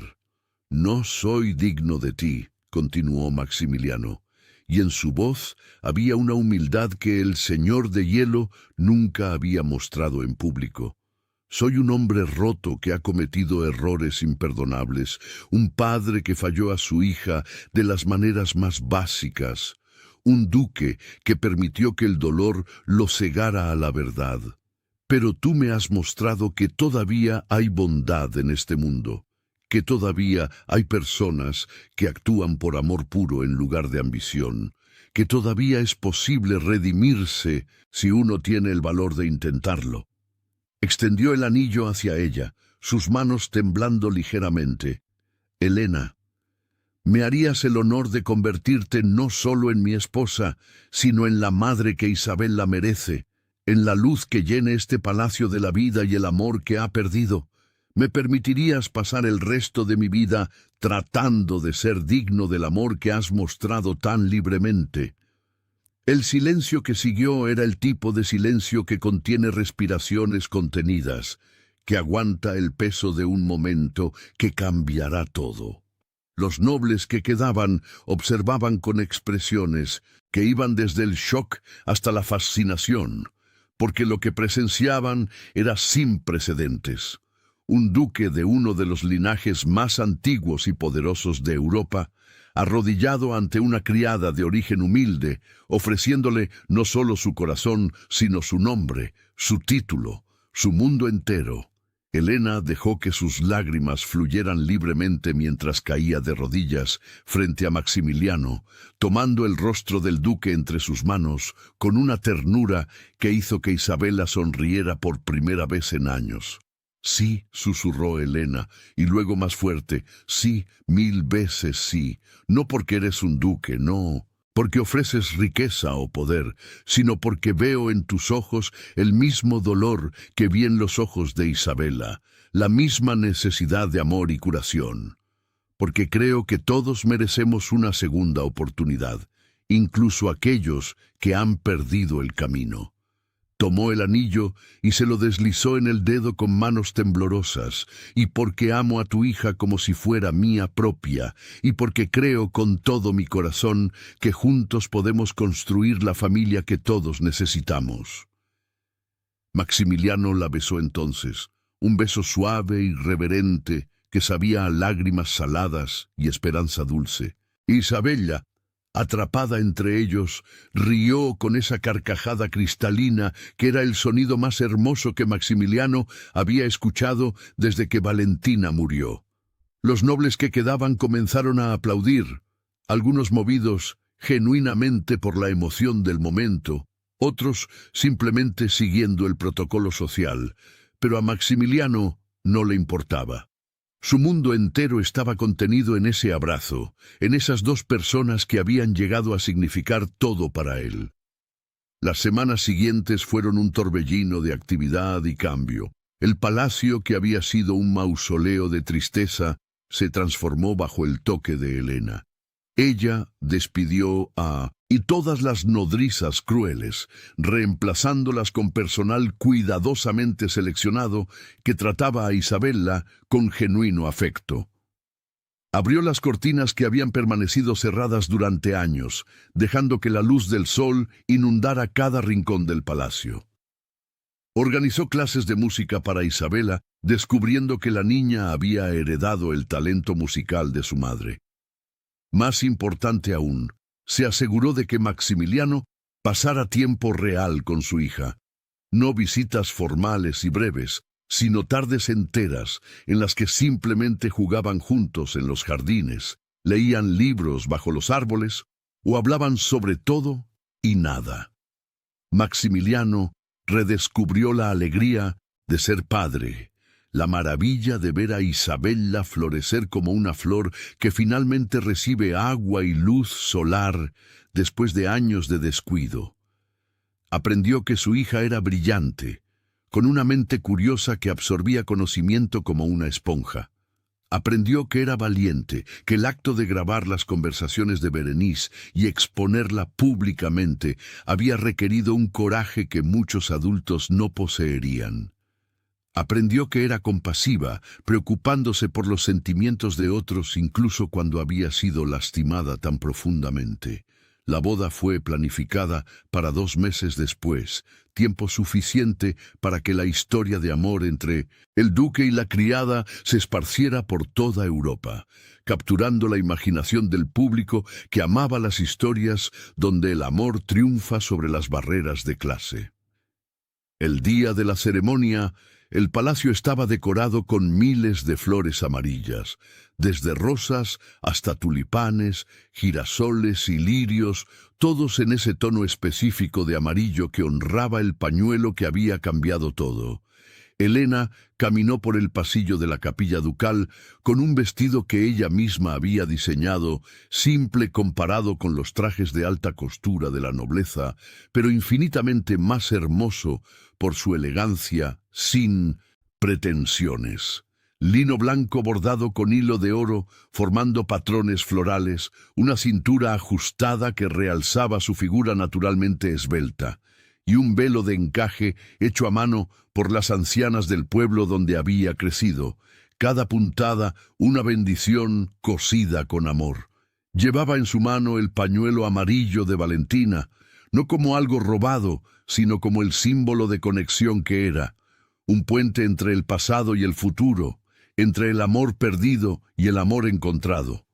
«No soy digno de ti», continuó Maximiliano, y en su voz había una humildad que el señor de hielo nunca había mostrado en público. «Soy un hombre roto que ha cometido errores imperdonables, un padre que falló a su hija de las maneras más básicas, un duque que permitió que el dolor lo cegara a la verdad. Pero tú me has mostrado que todavía hay bondad en este mundo, que todavía hay personas que actúan por amor puro en lugar de ambición, que todavía es posible redimirse si uno tiene el valor de intentarlo». Extendió el anillo hacia ella, sus manos temblando ligeramente. «Elena, me harías el honor de convertirte no solo en mi esposa, sino en la madre que Isabela merece, en la luz que llene este palacio de la vida y el amor que ha perdido. ¿Me permitirías pasar el resto de mi vida tratando de ser digno del amor que has mostrado tan libremente?» El silencio que siguió era el tipo de silencio que contiene respiraciones contenidas, que aguanta el peso de un momento que cambiará todo. Los nobles que quedaban observaban con expresiones que iban desde el shock hasta la fascinación, porque lo que presenciaban era sin precedentes. Un duque de uno de los linajes más antiguos y poderosos de Europa, arrodillado ante una criada de origen humilde, ofreciéndole no solo su corazón, sino su nombre, su título, su mundo entero. Elena dejó que sus lágrimas fluyeran libremente mientras caía de rodillas frente a Maximiliano, tomando el rostro del duque entre sus manos con una ternura que hizo que Isabela sonriera por primera vez en años. «Sí», susurró Elena, y luego más fuerte, «sí, 1000 veces sí, no porque eres un duque, no, porque ofreces riqueza o poder, sino porque veo en tus ojos el mismo dolor que vi en los ojos de Isabela, la misma necesidad de amor y curación. Porque creo que todos merecemos una segunda oportunidad, incluso aquellos que han perdido el camino». Tomó el anillo y se lo deslizó en el dedo con manos temblorosas, y porque amo a tu hija como si fuera mía propia, y porque creo con todo mi corazón que juntos podemos construir la familia que todos necesitamos. Maximiliano la besó entonces, un beso suave y reverente que sabía a lágrimas saladas y esperanza dulce. Isabella, atrapada entre ellos, rió con esa carcajada cristalina que era el sonido más hermoso que Maximiliano había escuchado desde que Valentina murió. Los nobles que quedaban comenzaron a aplaudir, algunos movidos genuinamente por la emoción del momento, otros simplemente siguiendo el protocolo social, pero a Maximiliano no le importaba. Su mundo entero estaba contenido en ese abrazo, en esas dos personas que habían llegado a significar todo para él. Las semanas siguientes fueron un torbellino de actividad y cambio. El palacio, que había sido un mausoleo de tristeza, se transformó bajo el toque de Helena. Ella despidió y todas las nodrizas crueles, reemplazándolas con personal cuidadosamente seleccionado que trataba a Isabella con genuino afecto. Abrió las cortinas que habían permanecido cerradas durante años, dejando que la luz del sol inundara cada rincón del palacio. Organizó clases de música para Isabella, descubriendo que la niña había heredado el talento musical de su madre. Más importante aún, se aseguró de que Maximiliano pasara tiempo real con su hija. No visitas formales y breves, sino tardes enteras en las que simplemente jugaban juntos en los jardines, leían libros bajo los árboles o hablaban sobre todo y nada. Maximiliano redescubrió la alegría de ser padre, la maravilla de ver a Isabella florecer como una flor que finalmente recibe agua y luz solar después de años de descuido. Aprendió que su hija era brillante, con una mente curiosa que absorbía conocimiento como una esponja. Aprendió que era valiente, que el acto de grabar las conversaciones de Berenice y exponerla públicamente había requerido un coraje que muchos adultos no poseerían. Aprendió que era compasiva, preocupándose por los sentimientos de otros incluso cuando había sido lastimada tan profundamente. La boda fue planificada para 2 meses después, tiempo suficiente para que la historia de amor entre el duque y la criada se esparciera por toda Europa, capturando la imaginación del público que amaba las historias donde el amor triunfa sobre las barreras de clase. El día de la ceremonia, el palacio estaba decorado con miles de flores amarillas, desde rosas hasta tulipanes, girasoles y lirios, todos en ese tono específico de amarillo que honraba el pañuelo que había cambiado todo. Helena caminó por el pasillo de la capilla ducal con un vestido que ella misma había diseñado, simple comparado con los trajes de alta costura de la nobleza, pero infinitamente más hermoso por su elegancia sin pretensiones. Lino blanco bordado con hilo de oro, formando patrones florales, una cintura ajustada que realzaba su figura naturalmente esbelta, y un velo de encaje hecho a mano por las ancianas del pueblo donde había crecido, cada puntada una bendición cosida con amor. Llevaba en su mano el pañuelo amarillo de Valentina, no como algo robado, sino como el símbolo de conexión que era, un puente entre el pasado y el futuro, entre el amor perdido y el amor encontrado.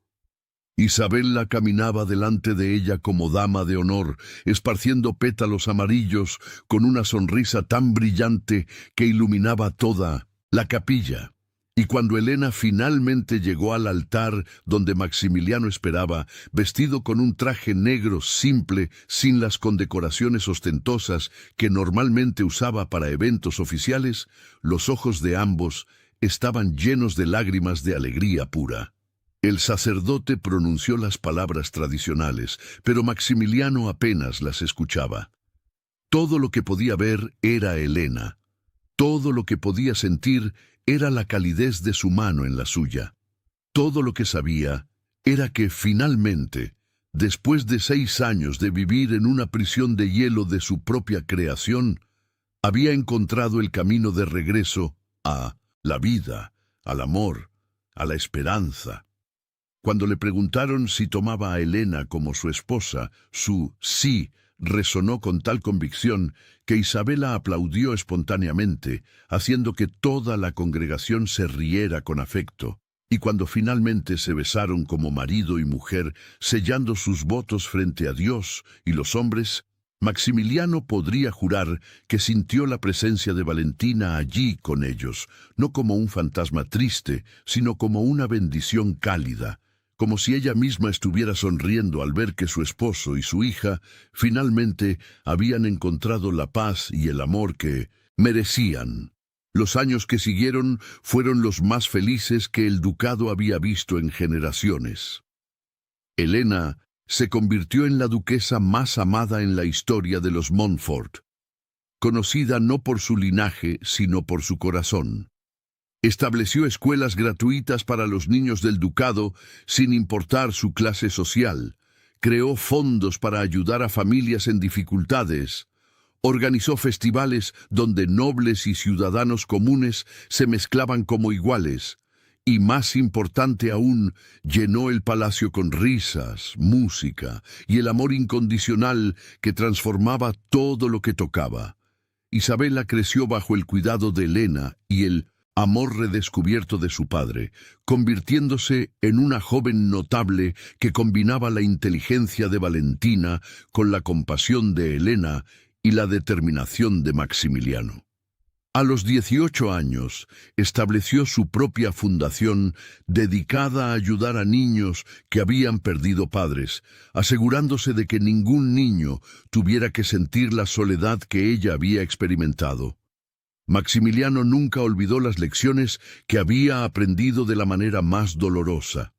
Isabella caminaba delante de ella como dama de honor, esparciendo pétalos amarillos con una sonrisa tan brillante que iluminaba toda la capilla. Y cuando Helena finalmente llegó al altar donde Maximiliano esperaba, vestido con un traje negro simple, sin las condecoraciones ostentosas que normalmente usaba para eventos oficiales, los ojos de ambos estaban llenos de lágrimas de alegría pura. El sacerdote pronunció las palabras tradicionales, pero Maximiliano apenas las escuchaba. Todo lo que podía ver era Helena. Todo lo que podía sentir era la calidez de su mano en la suya. Todo lo que sabía era que finalmente, después de 6 años de vivir en una prisión de hielo de su propia creación, había encontrado el camino de regreso a la vida, al amor, a la esperanza. Cuando le preguntaron si tomaba a Helena como su esposa, su sí resonó con tal convicción que Isabella aplaudió espontáneamente, haciendo que toda la congregación se riera con afecto. Y cuando finalmente se besaron como marido y mujer, sellando sus votos frente a Dios y los hombres, Maximiliano podría jurar que sintió la presencia de Valentina allí con ellos, no como un fantasma triste, sino como una bendición cálida, como si ella misma estuviera sonriendo al ver que su esposo y su hija finalmente habían encontrado la paz y el amor que merecían. Los años que siguieron fueron los más felices que el ducado había visto en generaciones. Helena se convirtió en la duquesa más amada en la historia de los Montfort, conocida no por su linaje, sino por su corazón. Estableció escuelas gratuitas para los niños del ducado sin importar su clase social. Creó fondos para ayudar a familias en dificultades. Organizó festivales donde nobles y ciudadanos comunes se mezclaban como iguales. Y más importante aún, llenó el palacio con risas, música y el amor incondicional que transformaba todo lo que tocaba. Isabela creció bajo el cuidado de Helena y el amor redescubierto de su padre, convirtiéndose en una joven notable que combinaba la inteligencia de Valentina con la compasión de Helena y la determinación de Maximiliano. A los 18 años, estableció su propia fundación dedicada a ayudar a niños que habían perdido padres, asegurándose de que ningún niño tuviera que sentir la soledad que ella había experimentado. Maximiliano nunca olvidó las lecciones que había aprendido de la manera más dolorosa.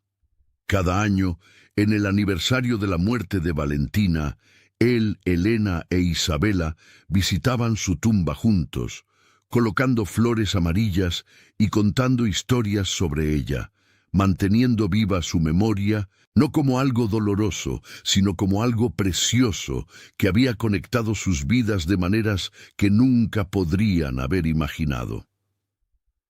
Cada año, en el aniversario de la muerte de Valentina, él, Helena e Isabela visitaban su tumba juntos, colocando flores amarillas y contando historias sobre ella, manteniendo viva su memoria, no como algo doloroso, sino como algo precioso que había conectado sus vidas de maneras que nunca podrían haber imaginado.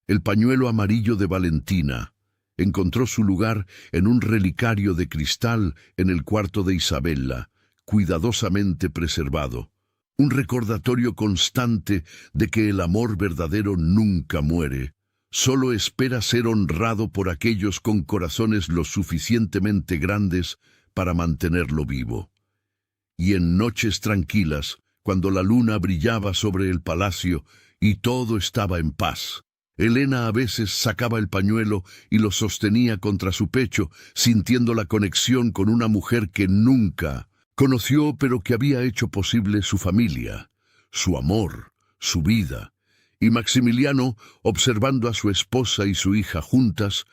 El pañuelo amarillo de Valentina encontró su lugar en un relicario de cristal en el cuarto de Isabela, cuidadosamente preservado. Un recordatorio constante de que el amor verdadero nunca muere, solo espera ser honrado por aquellos con corazones lo suficientemente grandes para mantenerlo vivo. Y en noches tranquilas, cuando la luna brillaba sobre el palacio y todo estaba en paz, Helena a veces sacaba el pañuelo y lo sostenía contra su pecho, sintiendo la conexión con una mujer que nunca conoció, pero que había hecho posible su familia, su amor, su vida. Y Maximiliano, observando a su esposa y su hija juntas,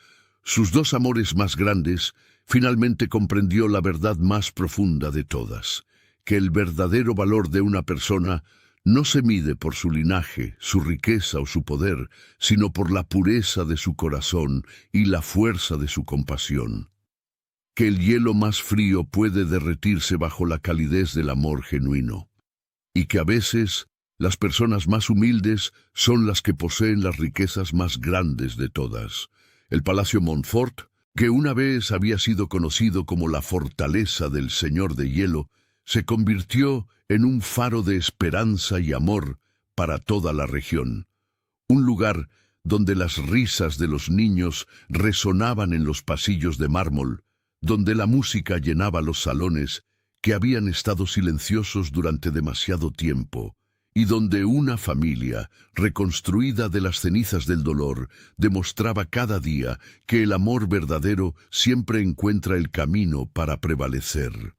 sus dos amores más grandes, finalmente comprendió la verdad más profunda de todas, que el verdadero valor de una persona no se mide por su linaje, su riqueza o su poder, sino por la pureza de su corazón y la fuerza de su compasión. Que el hielo más frío puede derretirse bajo la calidez del amor genuino, y que a veces las personas más humildes son las que poseen las riquezas más grandes de todas. El Palacio Montfort, que una vez había sido conocido como la fortaleza del Señor de Hielo, se convirtió en un faro de esperanza y amor para toda la región. Un lugar donde las risas de los niños resonaban en los pasillos de mármol, donde la música llenaba los salones que habían estado silenciosos durante demasiado tiempo, y donde una familia, reconstruida de las cenizas del dolor, demostraba cada día que el amor verdadero siempre encuentra el camino para prevalecer.